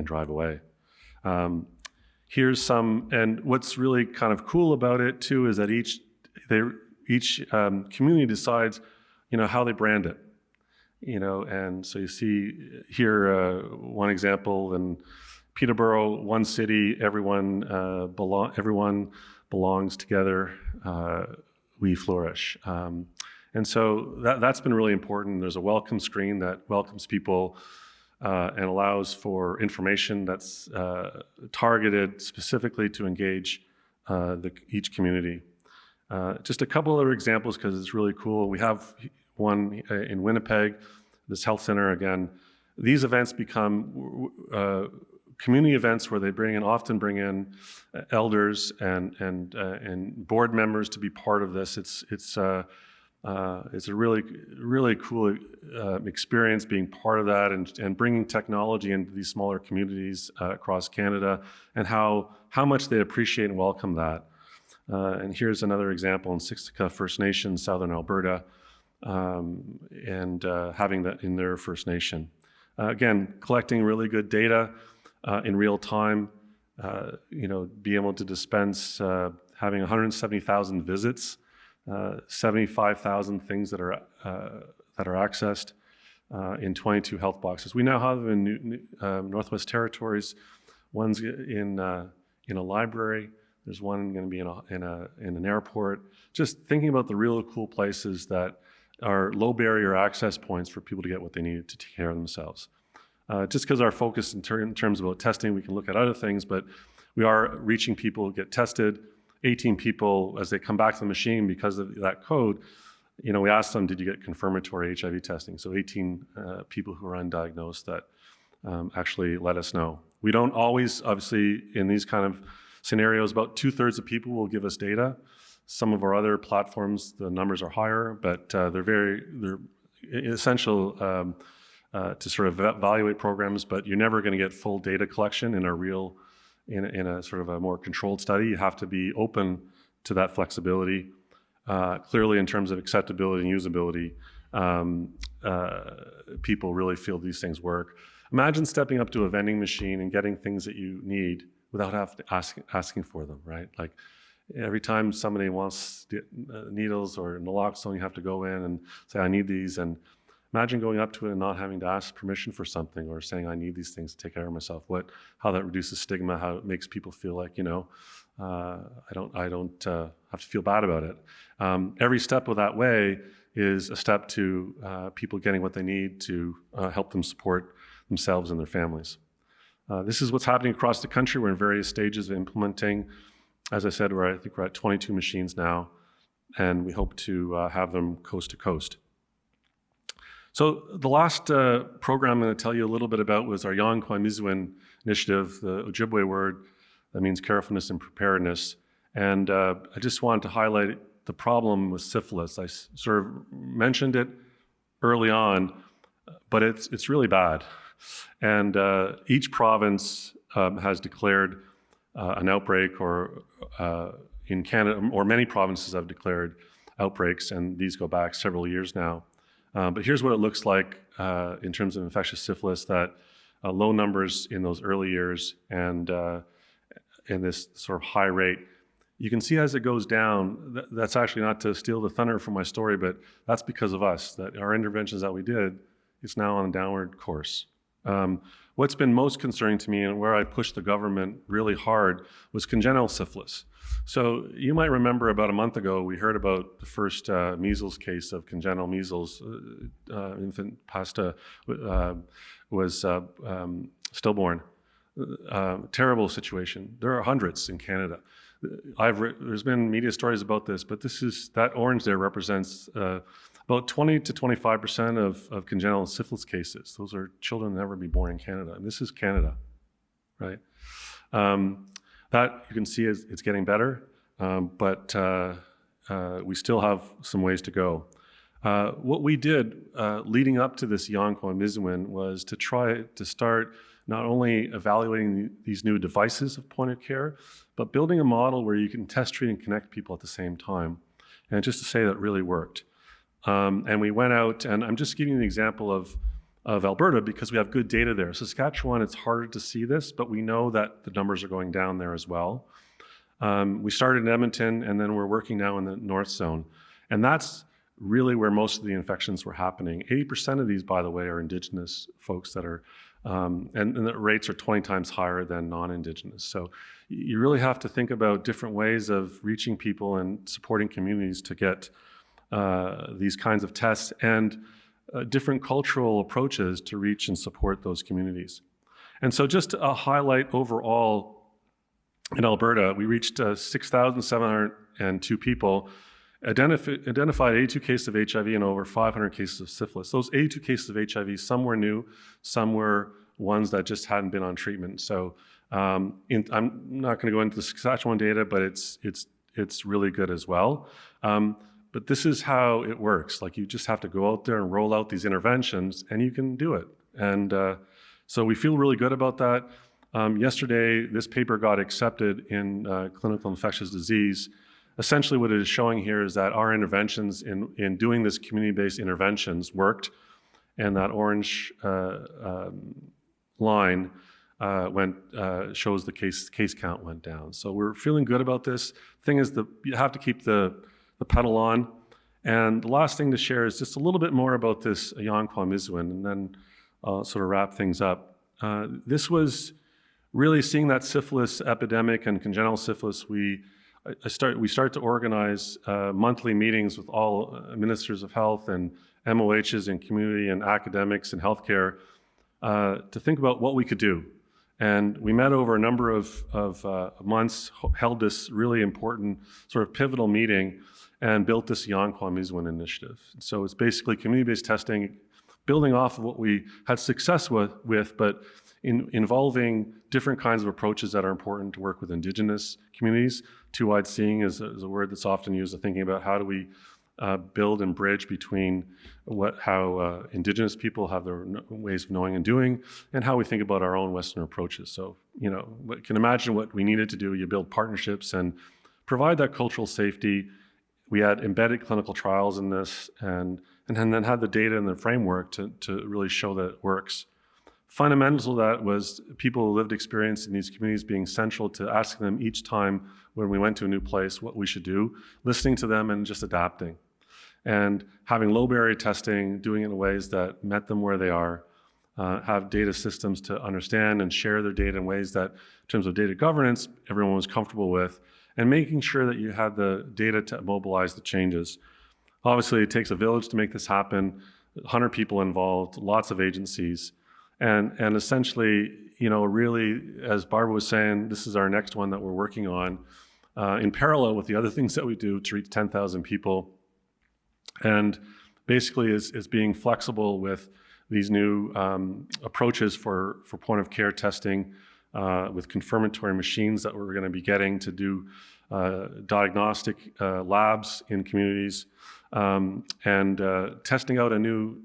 drive away. Here's some, and what's really kind of cool about it too is that each community decides, how they brand it. And so you see here one example in Peterborough, one city, everyone belongs together, we flourish. And so that's been really important. There's a welcome screen that welcomes people and allows for information that's targeted specifically to engage each community. Just a couple other examples because it's really cool. We have one in Winnipeg, this health center again. These events become community events where they often bring in elders and board members to be part of this. It's a really, really cool experience being part of that and bringing technology into these smaller communities across Canada, and how much they appreciate and welcome that. And here's another example in Siksika First Nation, Southern Alberta, and having that in their First Nation. Again, collecting really good data in real time, be able to dispense having 170,000 visits, 75,000 things that are accessed in 22 health boxes. We now have in Northwest Territories, one's in a library. There's one going to be in an airport. Just thinking about the real cool places that are low barrier access points for people to get what they need to take care of themselves. Just because our focus in terms about testing, we can look at other things, but we are reaching people who get tested. 18 people, as they come back to the machine because of that code, we asked them, did you get confirmatory HIV testing? So 18 people who are undiagnosed that actually let us know. We don't always, obviously, in these kind of scenarios, about 2/3 of people will give us data. Some of our other platforms, the numbers are higher, but they're essential to sort of evaluate programs, but you're never going to get full data collection in a sort of a more controlled study. You have to be open to that flexibility. Clearly, in terms of acceptability and usability, people really feel these things work. Imagine stepping up to a vending machine and getting things that you need without having to asking for them, right? Like every time somebody wants needles or naloxone, you have to go in and say, I need these. And imagine going up to it and not having to ask permission for something or saying, I need these things to take care of myself. How that reduces stigma, how it makes people feel like, I don't have to feel bad about it. Every step of that way is a step to people getting what they need to help them support themselves and their families. This is what's happening across the country. We're in various stages of implementing. As I said, I think we're at 22 machines now, and we hope to have them coast to coast. So the last program I'm going to tell you a little bit about was our Yon Kwamizwin initiative, the Ojibwe word that means carefulness and preparedness. And I just wanted to highlight the problem with syphilis. I sort of mentioned it early on, but it's really bad. And each province has declared an outbreak, or in Canada, or many provinces have declared outbreaks, and these go back several years now. But here's what it looks like in terms of infectious syphilis, that low numbers in those early years and in this sort of high rate. You can see as it goes down, that's actually not to steal the thunder from my story, but that's because of us, that our interventions that we did, it's now on a downward course. What's been most concerning to me and where I pushed the government really hard was congenital syphilis. So you might remember about a month ago, we heard about the first measles case of congenital measles. Infant Pasta was stillborn. Terrible situation. There are hundreds in Canada. There's been media stories about this, but that orange there represents about 20 to 25% of congenital syphilis cases. Those are children that never be born in Canada, and this is Canada, right? That you can see it's getting better, but we still have some ways to go. What we did leading up to this Yon Kwamizwin was to try to start not only evaluating these new devices of point of care, but building a model where you can test, treat, and connect people at the same time. And just to say that really worked. And we went out, and I'm just giving you an example of Alberta because we have good data there. Saskatchewan, it's harder to see this, but we know that the numbers are going down there as well. We started in Edmonton, and then we're working now in the North Zone. And that's really where most of the infections were happening. 80% of these, by the way, are Indigenous folks that are, and the rates are 20 times higher than non-Indigenous. So you really have to think about different ways of reaching people and supporting communities to get these kinds of tests and different cultural approaches to reach and support those communities. And so just a highlight overall, in Alberta, we reached 6,702 people, identified 82 cases of HIV and over 500 cases of syphilis. Those 82 cases of HIV, some were new, some were ones that just hadn't been on treatment. So I'm not going to go into the Saskatchewan data, but it's really good as well. But this is how it works. Like, you just have to go out there and roll out these interventions, and you can do it. And so we feel really good about that. Yesterday, this paper got accepted in Clinical Infectious Disease essentially what it is showing here is that our interventions in doing this community-based interventions worked, and that orange line shows the case count went down. So we're feeling good about this. Thing is, you have to keep the pedal on. And the last thing to share is just a little bit more about this Yankwa-Mizwin, and then I'll sort of wrap things up. This was really seeing that syphilis epidemic and congenital syphilis. We start to organize monthly meetings with all ministers of health and MOHs and community and academics and healthcare to think about what we could do. And we met over a number of months, held this really important sort of pivotal meeting, and built this Yankwa-Mizwin initiative. So it's basically community-based testing, building off of what we had success with, but involving different kinds of approaches that are important to work with Indigenous communities. Two-eyed seeing is a word that's often used of thinking about how do we build and bridge between how Indigenous people have their ways of knowing and doing, and how we think about our own Western approaches. So, you can imagine what we needed to do. You build partnerships and provide that cultural safety. We had embedded clinical trials in this, and then had the data and the framework to really show that it works. Fundamental to that was people who lived experience in these communities being central to asking them each time when we went to a new place what we should do, listening to them and just adapting. And having low barrier testing, doing it in ways that met them where they are, have data systems to understand and share their data in ways that, in terms of data governance, everyone was comfortable with, and making sure that you had the data to mobilize the changes. Obviously, it takes a village to make this happen, 100 people involved, lots of agencies. And essentially, really, as Barbara was saying, this is our next one that we're working on in parallel with the other things that we do to reach 10,000 people. And basically is being flexible with these new approaches for point of care testing with confirmatory machines that we're going to be getting to do diagnostic labs in communities, and testing out a new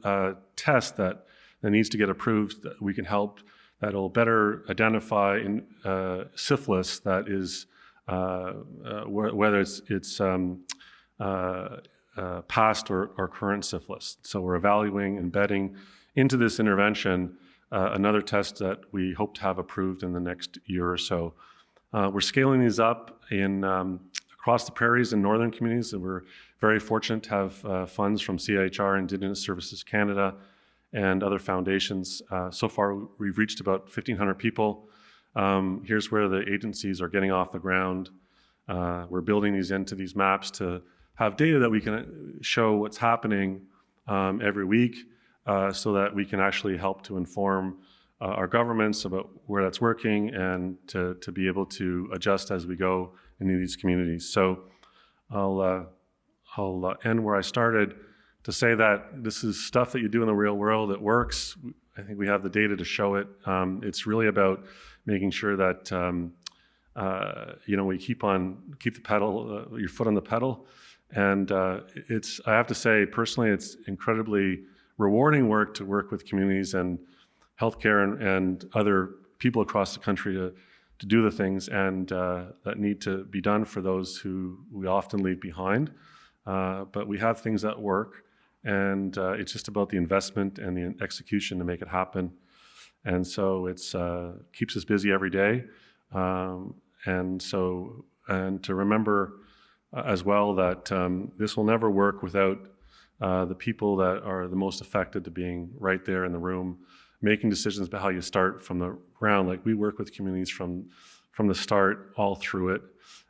test that needs to get approved that we can help, that'll better identify syphilis that is, whether it's past or current syphilis. So we're evaluating, embedding into this intervention another test that we hope to have approved in the next year or so. We're scaling these up across the prairies in northern communities, and we're very fortunate to have funds from CIHR, Indigenous Services Canada, and other foundations. So far, we've reached about 1,500 people. Here's where the agencies are getting off the ground. We're building these into these maps to have data that we can show what's happening every week, so that we can actually help to inform our governments about where that's working, and to be able to adjust as we go into these communities. So I'll end where I started, to say that this is stuff that you do in the real world. It works. I think we have the data to show it. It's really about making sure that we keep the pedal, your foot on the pedal. And I have to say, personally, it's incredibly rewarding work to work with communities and healthcare and other people across the country to do the things and that need to be done for those who we often leave behind. But we have things that work, and it's just about the investment and the execution to make it happen. And so it's keeps us busy every day. And to remember as well that this will never work without the people that are the most affected to being right there in the room, making decisions about how you start from the ground. Like, we work with communities from the start all through it.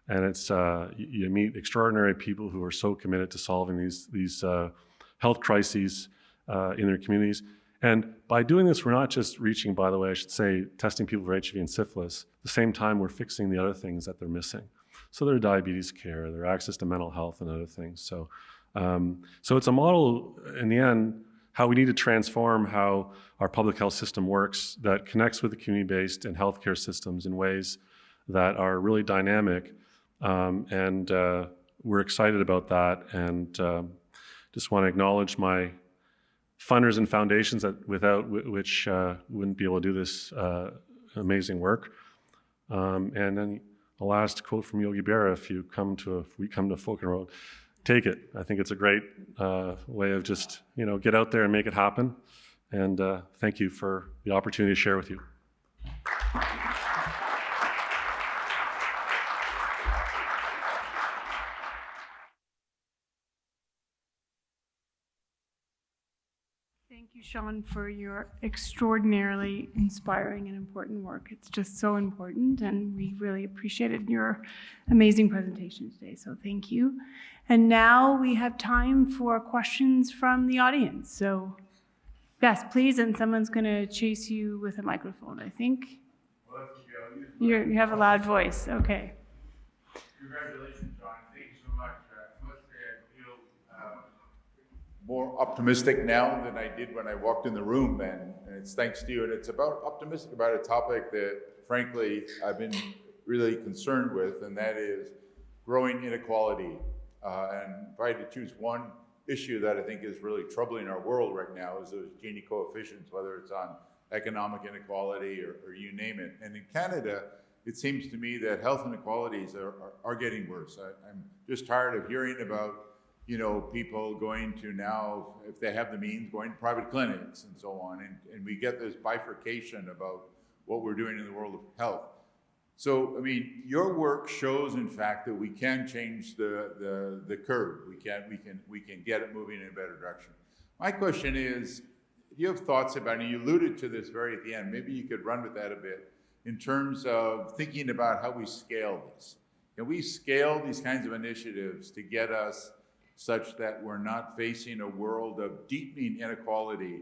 And it's you meet extraordinary people who are so committed to solving these health crises in their communities. And by doing this, we're not just reaching, by the way, I should say, testing people for HIV and syphilis. At the same time, we're fixing the other things that they're missing. So their diabetes care, their access to mental health and other things. So it's a model, in the end, how we need to transform how our public health system works, that connects with the community-based and healthcare systems in ways that are really dynamic. And we're excited about that. And just want to acknowledge my funders and foundations without which wouldn't be able to do this amazing work. And then a last quote from Yogi Berra, if we come to Fulton Road, take it. I think it's a great way of just, get out there and make it happen. And thank you for the opportunity to share with you. Thank you, Sean, for your extraordinarily inspiring and important work. It's just so important, and we really appreciated your amazing presentation today, so thank you. And now we have time for questions from the audience. So, yes, please, and someone's going to chase you with a microphone, I think. Well, You have a loud voice, okay. Congratulations, John. Thank you so much. I must say I feel more optimistic now than I did when I walked in the room, and it's thanks to you. And it's optimistic about a topic that, frankly, I've been really concerned with, and that is growing inequality. And if I had to choose one issue that I think is really troubling our world right now is those Gini coefficients, whether it's on economic inequality or you name it. And in Canada, it seems to me that health inequalities are getting worse. I'm just tired of hearing about, people going to now, if they have the means, going to private clinics and so on. And we get this bifurcation about what we're doing in the world of health. So, your work shows, in fact, that we can change the curve. We can get it moving in a better direction. My question is, do you have thoughts about, and you alluded to this very at the end, maybe you could run with that a bit, in terms of thinking about how we scale this. Can we scale these kinds of initiatives to get us such that we're not facing a world of deepening inequality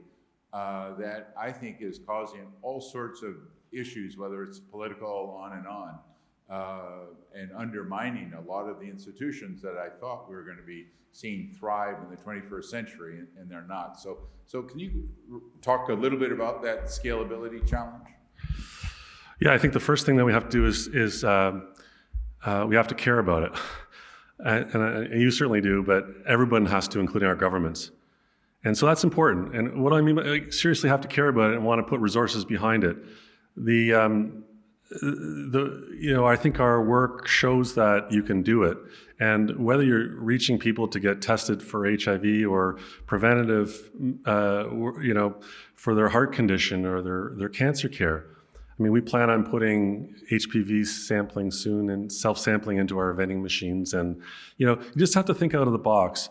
that I think is causing all sorts of issues, whether it's political, on, and undermining a lot of the institutions that I thought we were going to be seeing thrive in the 21st century, and they're not. So can you talk a little bit about that scalability challenge? Yeah, I think the first thing that we have to do is we have to care about it. And you certainly do, but everyone has to, including our governments. And so that's important. And what I mean by seriously have to care about it and want to put resources behind it. I think our work shows that you can do it. And whether you're reaching people to get tested for HIV or preventative, for their heart condition or their cancer care. We plan on putting HPV sampling soon and self-sampling into our vending machines. And, you just have to think out of the box.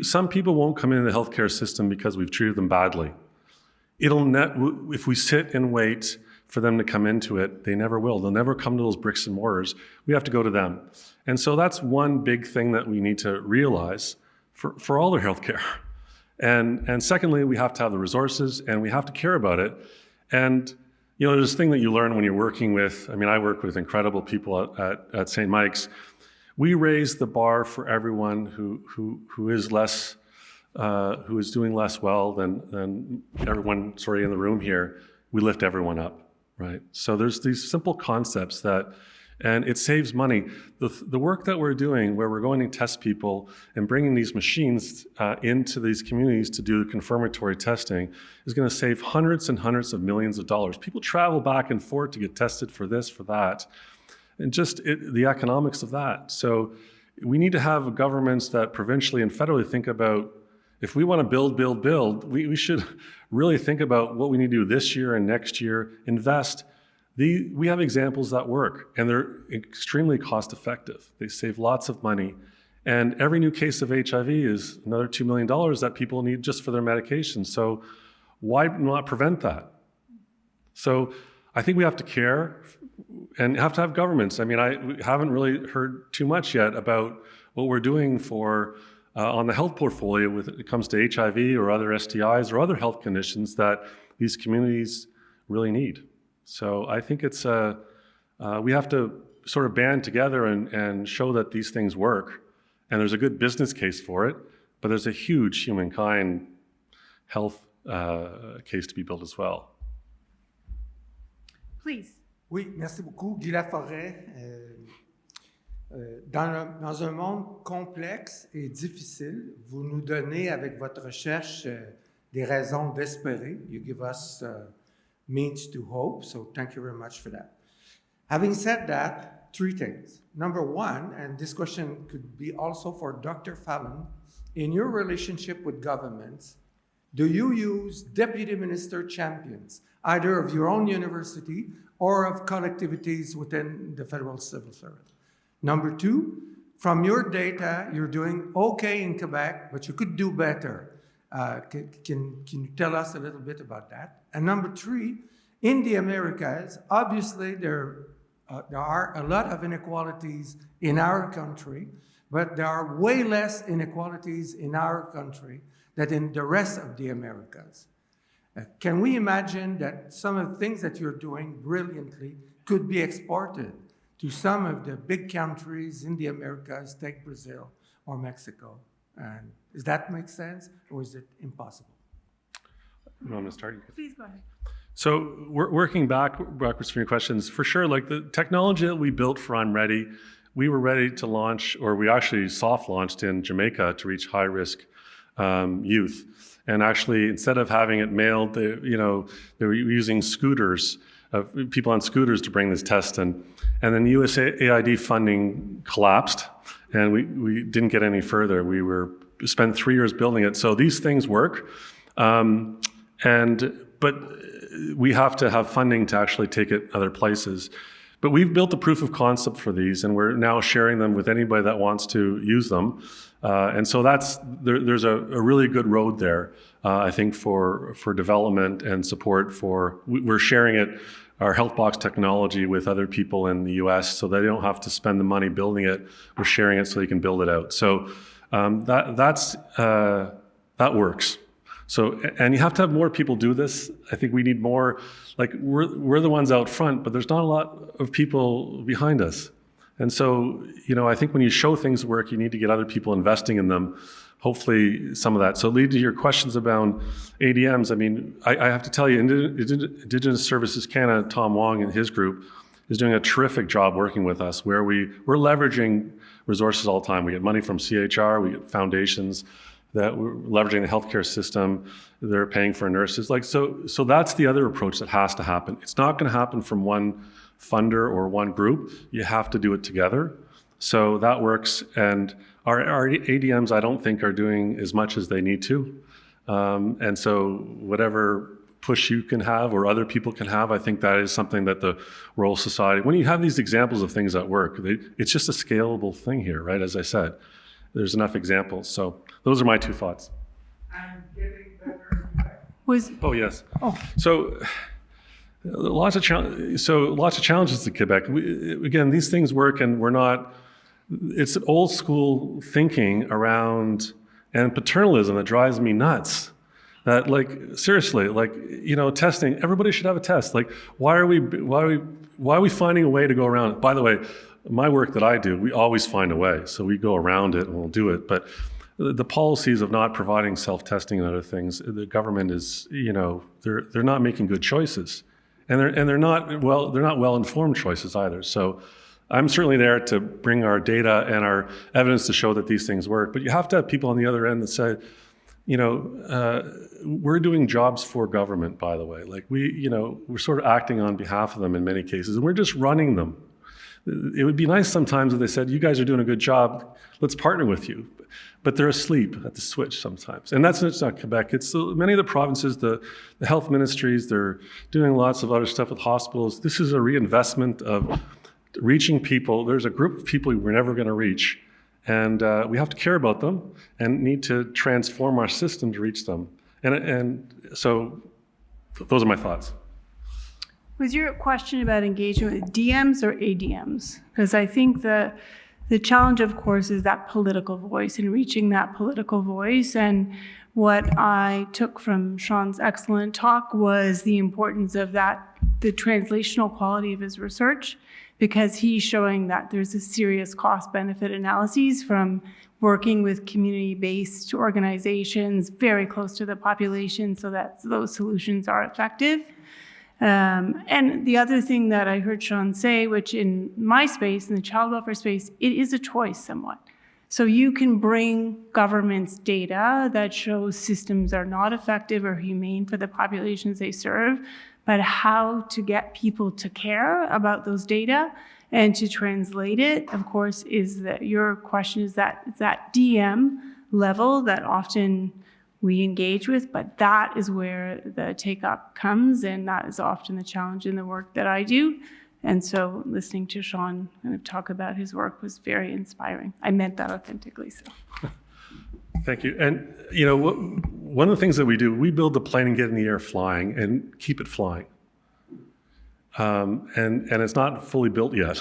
Some people won't come into the healthcare system because we've treated them badly. If we sit and wait for them to come into it, they never will. They'll never come to those bricks and mortars. We have to go to them. And so that's one big thing that we need to realize for all their healthcare. And secondly, we have to have the resources and we have to care about it. And there's this thing that you learn when you're working with, I work with incredible people at St. Mike's. We raise the bar for everyone who is doing less well than everyone in the room here. We lift everyone up, right? So there's these simple concepts and it saves money. The work that we're doing, where we're going to test people and bringing these machines into these communities to do the confirmatory testing, is going to save hundreds and hundreds of millions of dollars. People travel back and forth to get tested for this, for that, and just the economics of that. So we need to have governments that provincially and federally think about, if we want to build, we should really think about what we need to do this year and next year, invest. We have examples that work, and they're extremely cost effective. They save lots of money. And every new case of HIV is another $2 million that people need just for their medication. So why not prevent that? So I think we have to care and have to have governments. We haven't really heard too much yet about what we're doing on the health portfolio when it comes to HIV or other STIs or other health conditions that these communities really need. So I think we have to sort of band together and show that these things work. And there's a good business case for it, but there's a huge humankind health case to be built as well. Please. Oui, merci beaucoup. Guy Laforêt. Dans un monde complexe et difficile, vous nous donnez avec votre recherche des raisons d'espérer. You give us means to hope, so thank you very much for that. Having said that, three things. Number one, and this question could be also for Dr. Fallon, in your relationship with governments, do you use deputy minister champions, either of your own university or of collectivities within the federal civil service? Number two, from your data, you're doing okay in Quebec, but you could do better. Can you tell us a little bit about that? And number three, in the Americas, obviously there are a lot of inequalities in our country, but there are way less inequalities in our country than in the rest of the Americas. Can we imagine that some of the things that you're doing brilliantly could be exported to some of the big countries in the Americas, take Brazil or Mexico? And does that make sense, or is it impossible? You want me to start? Please go ahead. So working backwards from your questions, for sure, like the technology that we built for I'm Ready, we were ready to launch, or we actually soft launched in Jamaica to reach high-risk youth. And actually, instead of having it mailed, they were using scooters, people on scooters to bring this test in. And then USAID funding collapsed, and we didn't get any further. We spent 3 years building it. So these things work, but we have to have funding to actually take it other places. But we've built a proof of concept for these, and we're now sharing them with anybody that wants to use them. And so there's a really good road there, I think, for development and support for. We're sharing it, our HealthBox technology, with other people in the U.S. so they don't have to spend the money building it. We're sharing it so they can build it out. So that works. So, and you have to have more people do this. I think we need more, like we're the ones out front, but there's not a lot of people behind us. And so, I think when you show things work, you need to get other people investing in them. Hopefully some of that. So lead to your questions about ADMs. I mean, I have to tell you, Indigenous Services Canada, Tom Wong and his group is doing a terrific job working with us, where we're leveraging resources all the time. We get money from CHR, we get foundations, that we're leveraging the healthcare system, they're paying for nurses. So that's the other approach that has to happen. It's not going to happen from one funder or one group. You have to do it together. So that works. And our ADMs, I don't think, are doing as much as they need to. And so whatever push you can have or other people can have, I think that is something that the Royal Society, when you have these examples of things that work, it's just a scalable thing here, right? As I said, there's enough examples. So those are my two thoughts. And getting better. Oh, yes. Oh. So lots of challenges to Quebec. Again, these things work, and it's old school thinking around and paternalism that drives me nuts. That, seriously, testing, everybody should have a test. Why are we finding a way to go around it? By the way, my work that I do, we always find a way. So we go around it and we'll do it. But the policies of not providing self-testing and other things, the government is, they're not making good choices. And they're not well-informed choices either. So I'm certainly there to bring our data and our evidence to show that these things work. But you have to have people on the other end that say, we're doing jobs for government, by the way. We're sort of acting on behalf of them in many cases, and we're just running them. It would be nice sometimes if they said, you guys are doing a good job, let's partner with you. But they're asleep at the switch sometimes. And it's not Quebec. It's many of the provinces, the health ministries, they're doing lots of other stuff with hospitals. This is a reinvestment of reaching people. There's a group of people we're never going to reach. And we have to care about them and need to transform our system to reach them. And so those are my thoughts. Was your question about engagement with DMs or ADMs? Because I think the challenge, of course, is that political voice and reaching that political voice. And what I took from Sean's excellent talk was the importance of that, the translational quality of his research, because he's showing that there's a serious cost-benefit analyses from working with community-based organizations very close to the population so that those solutions are effective. And the other thing that I heard Sean say, which in my space, in the child welfare space, it is a choice somewhat. So you can bring government's data that shows systems are not effective or humane for the populations they serve, but how to get people to care about those data And to translate it, of course, is that your question is that DM level that often we engage with, but that is where the take-up comes, and that is often the challenge in the work that I do. And so listening to Sean kind of talk about his work was very inspiring. I meant that authentically, so. Thank you. And, one of the things that we do, we build the plane and get in the air flying and keep it flying. And it's not fully built yet.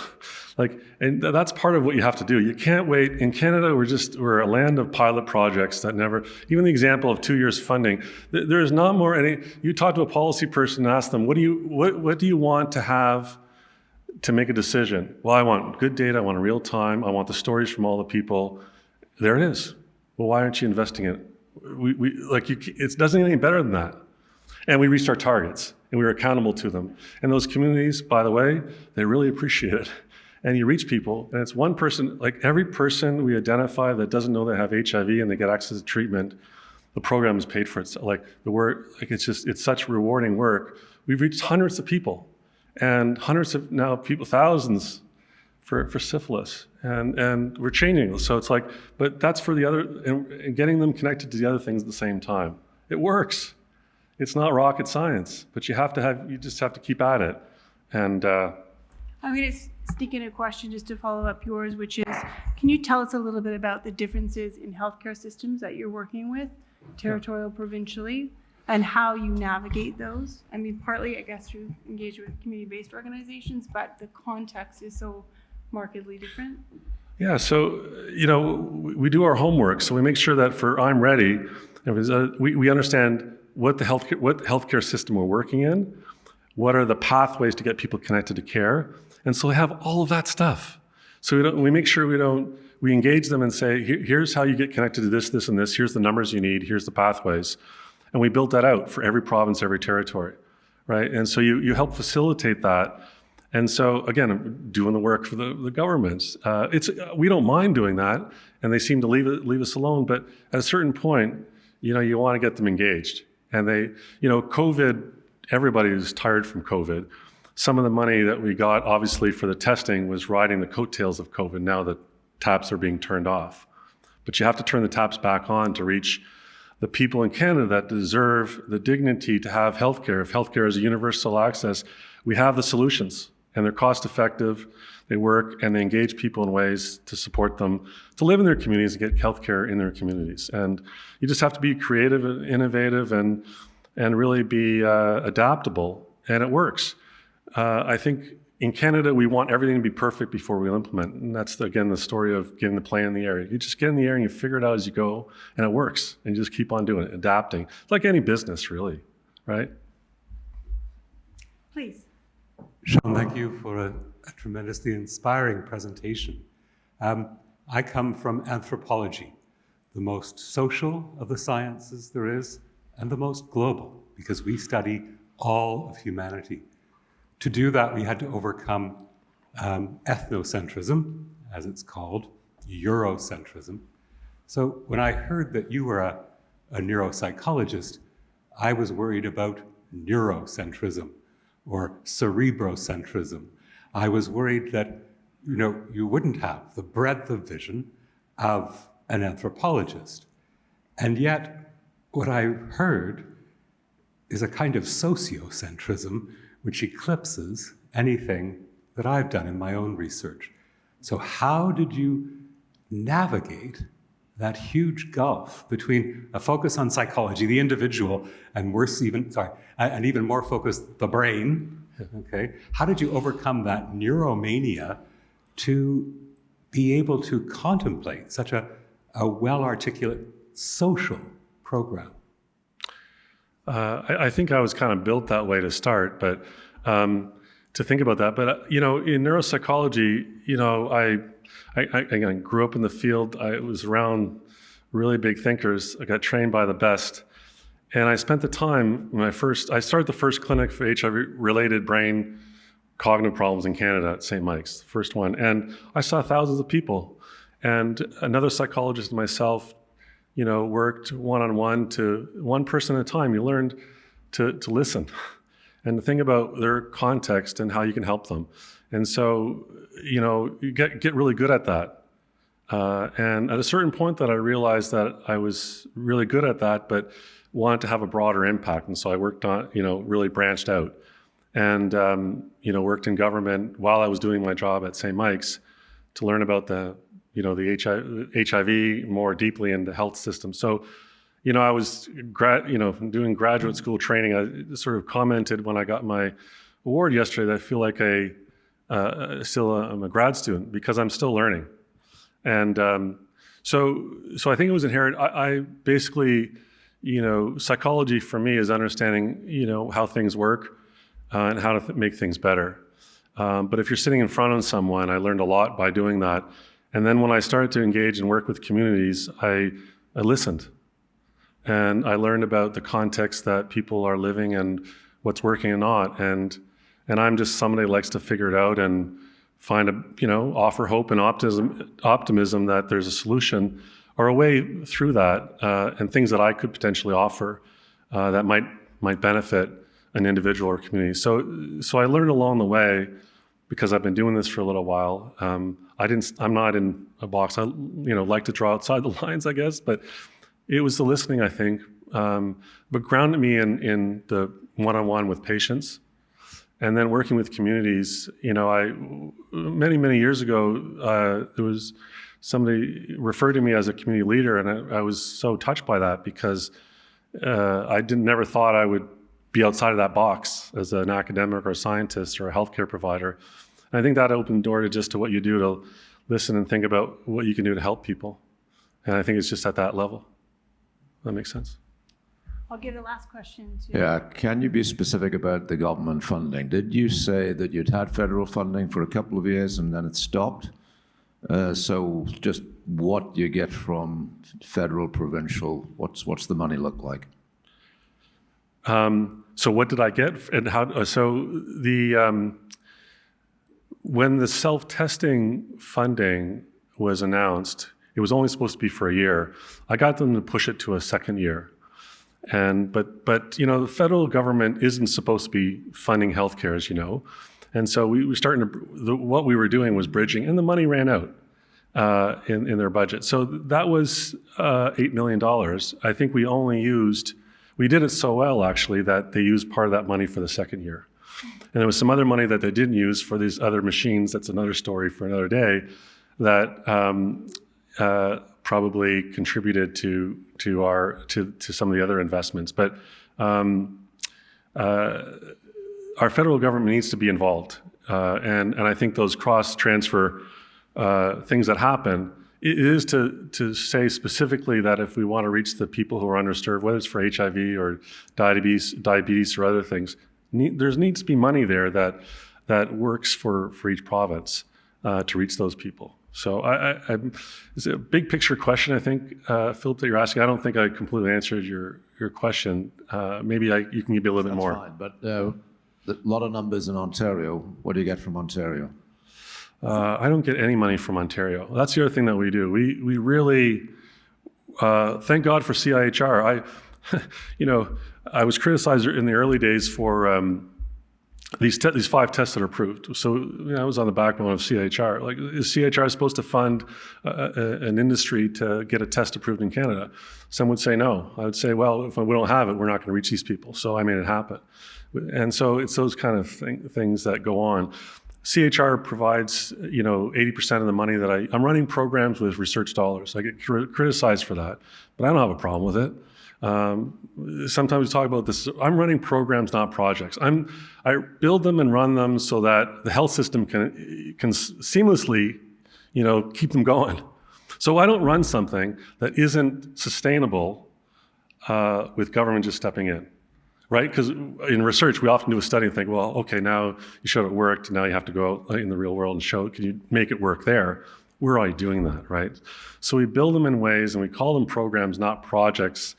And that's part of what you have to do. You can't wait. In Canada, we're a land of pilot projects that never, even the example of 2 years funding, there is not more any, you talk to a policy person and ask them, what do you want to have to make a decision? Well, I want good data, I want real time, I want the stories from all the people. There it is. Well, why aren't you investing in it? It doesn't get any better than that. And we reached our targets, and we were accountable to them. And those communities, by the way, they really appreciate it. And you reach people, and it's one person, every person we identify that doesn't know they have HIV and they get access to treatment, the program is paid for it. So, the work, it's such rewarding work. We've reached hundreds of people, and hundreds of now people, thousands for syphilis. And we're changing. So it's but that's for the other, and getting them connected to the other things at the same time. It works. It's not rocket science, but you just have to keep at it. And I'm going to sneak in a question just to follow up yours, which is, can you tell us a little bit about the differences in healthcare systems that you're working with, territorial, provincially, and how you navigate those? I mean, partly, I guess, through engagement with community-based organizations, but the context is so markedly different. Yeah, so, we do our homework. So we make sure that for I'm Ready, we understand what healthcare system we're working in, what are the pathways to get people connected to care. And so we have all of that stuff. So we make sure we engage them and say, here's how you get connected to this, this, and this. Here's the numbers you need. Here's the pathways. And we built that out for every province, every territory, right? And so you help facilitate that. And so, again, doing the work for the governments. We don't mind doing that, and they seem to leave us alone. But at a certain point, you want to get them engaged. And COVID, everybody was tired from COVID. Some of the money that we got, obviously, for the testing was riding the coattails of COVID. Now the taps are being turned off. But you have to turn the taps back on to reach the people in Canada that deserve the dignity to have healthcare. If healthcare is a universal access, we have the solutions. And they're cost effective, they work, and they engage people in ways to support them to live in their communities and get healthcare in their communities. And you just have to be creative and innovative and really be adaptable, and it works. I think in Canada, we want everything to be perfect before we implement. And that's, again, the story of getting the plane in the air. You just get in the air and you figure it out as you go, and it works. And you just keep on doing it, adapting. It's like any business, really, right? Please. Sean, thank you for a tremendously inspiring presentation. I come from anthropology, the most social of the sciences there is, and the most global, because we study all of humanity. To do that, we had to overcome ethnocentrism, as it's called, Eurocentrism. So when I heard that you were a neuropsychologist, I was worried about neurocentrism or cerebrocentrism. I was worried that you wouldn't have the breadth of vision of an anthropologist. And yet, what I heard is a kind of sociocentrism which eclipses anything that I've done in my own research. So how did you navigate that huge gulf between a focus on psychology, the individual, and and even more focus, the brain, okay? How did you overcome that neuromania to be able to contemplate such a well-articulate social program? I think I was kind of built that way to start, but to think about that. But, in neuropsychology, I grew up in the field. I was around really big thinkers. I got trained by the best. And I spent the time I started the first clinic for HIV-related brain cognitive problems in Canada at St. Mike's, the first one. And I saw thousands of people. And another psychologist and myself, worked one-on-one to one person at a time. You learned to listen. and to think about their context and how you can help them. And so, you get really good at that. And at a certain point that I realized that I was really good at that, but wanted to have a broader impact. And so I worked on, really branched out and, worked in government while I was doing my job at St. Mike's to learn about the HIV more deeply in the health system. So, I was doing graduate school training. I sort of commented when I got my award yesterday that I feel like I'm a grad student because I'm still learning. And so I think it was inherent. I basically, psychology for me is understanding, how things work and how to make things better. But if you're sitting in front of someone, I learned a lot by doing that. And then when I started to engage and work with communities, I listened. And I learned about the context that people are living and what's working and not. And I'm just somebody who likes to figure it out and find offer hope and optimism that there's a solution or a way through that, and things that I could potentially offer that might benefit an individual or community. So I learned along the way because I've been doing this for a little while. I'm not in a box. I like to draw outside the lines, I guess, but it was the listening, I think, but grounded me in the one-on-one with patients. And then working with communities, many years ago, there was somebody referred to me as a community leader, and I was so touched by that because I never thought I would be outside of that box as an academic or a scientist or a healthcare provider. And I think that opened the door to what you do to listen and think about what you can do to help people. And I think it's just at that level. That makes sense. I'll give the last question to... Yeah, can you be specific about the government funding? Did you say that you'd had federal funding for a couple of years and then it stopped? So just what you get from federal, provincial, what's the money look like? So what did I get and how? So when the self-testing funding was announced, it was only supposed to be for a year. I got them to push it to a second year. But the federal government isn't supposed to be funding healthcare, as you know. And so we were what we were doing was bridging, and the money ran out in their budget. So that was $8 million. I think we did it so well, actually, that they used part of that money for the second year. And there was some other money that they didn't use for these other machines. That's another story for another day, that probably contributed to some of the other investments. But our federal government needs to be involved. And I think those cross-transfer things that happen, it is to say specifically that if we want to reach the people who are underserved, whether it's for HIV or diabetes or other things, there needs to be money there that works for each province to reach those people. So it's a big picture question, I think, Philip, that you're asking. I don't think I completely answered your question. Maybe you can give me a little bit more. That's fine, but a lot of numbers in Ontario. What do you get from Ontario? I don't get any money from Ontario. That's the other thing that we do. We really, thank God for CIHR. I was criticized in the early days for these 5 tests that are approved. So I was on the backbone of CIHR. Like, is CIHR supposed to fund an industry to get a test approved in Canada? Some would say no. I would say, well, if we don't have it, we're not going to reach these people. So I made it happen. And so it's those kind of things that go on. CIHR provides, 80% of the money that I'm running programs with research dollars. I get criticized for that, but I don't have a problem with it. Sometimes we talk about this. I'm running programs, not projects. I build them and run them so that the health system can seamlessly, keep them going. So I don't run something that isn't sustainable with government just stepping in, right? Because in research, we often do a study and think, well, okay, now you showed it worked. Now you have to go out in the real world and show it. Can you make it work there? We're already doing that, right? So we build them in ways, and we call them programs, not projects,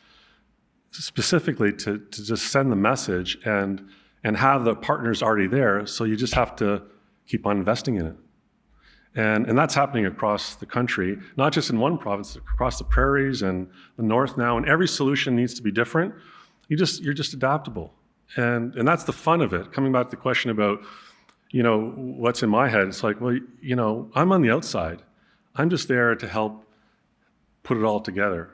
specifically to just send the message and have the partners already there. So you just have to keep on investing in it. And that's happening across the country, not just in one province, across the prairies and the north now. And every solution needs to be different. You're just adaptable. And that's the fun of it. Coming back to the question about, what's in my head, it's like, well, I'm on the outside. I'm just there to help put it all together.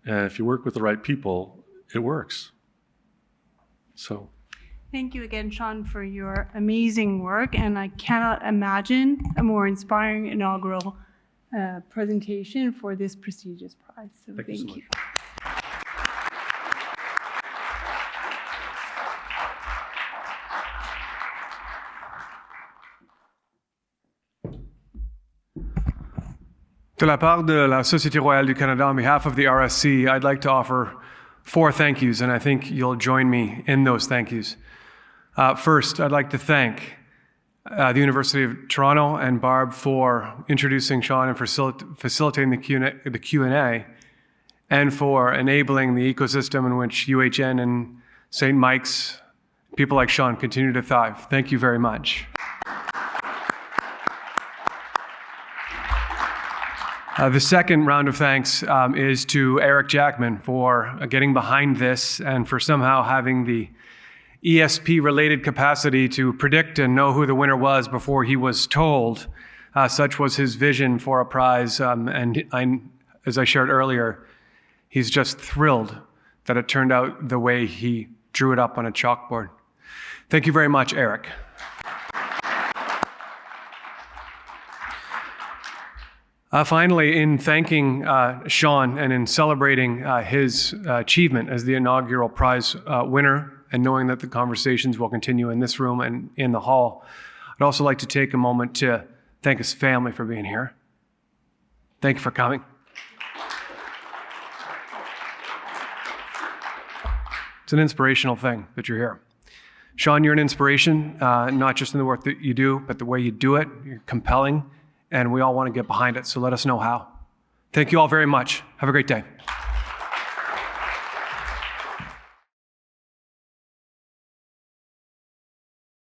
And if you work with the right people, it works. So. Thank you again, Sean, for your amazing work. And I cannot imagine a more inspiring inaugural presentation for this prestigious prize. So thank you so you. much. De la part de la Société Royale du Canada, on behalf of the RSC, I'd like to offer 4 thank yous, and I think you'll join me in those thank yous. First, I'd like to thank the University of Toronto and Barb for introducing Sean and facilitating the Q&A, and for enabling the ecosystem in which UHN and St. Mike's, people like Sean, continue to thrive. Thank you very much. The second round of thanks is to Eric Jackman for getting behind this and for somehow having the ESP-related capacity to predict and know who the winner was before he was told. Such was his vision for a prize, as I shared earlier, he's just thrilled that it turned out the way he drew it up on a chalkboard. Thank you very much, Eric. Finally, in thanking Sean and in celebrating his achievement as the inaugural prize winner, and knowing that the conversations will continue in this room and in the hall, I'd also like to take a moment to thank his family for being here. Thank you for coming. It's an inspirational thing that you're here. Sean, you're an inspiration, not just in the work that you do, but the way you do it. You're compelling. And we all want to get behind it, so let us know how. Thank you all very much. Have a great day.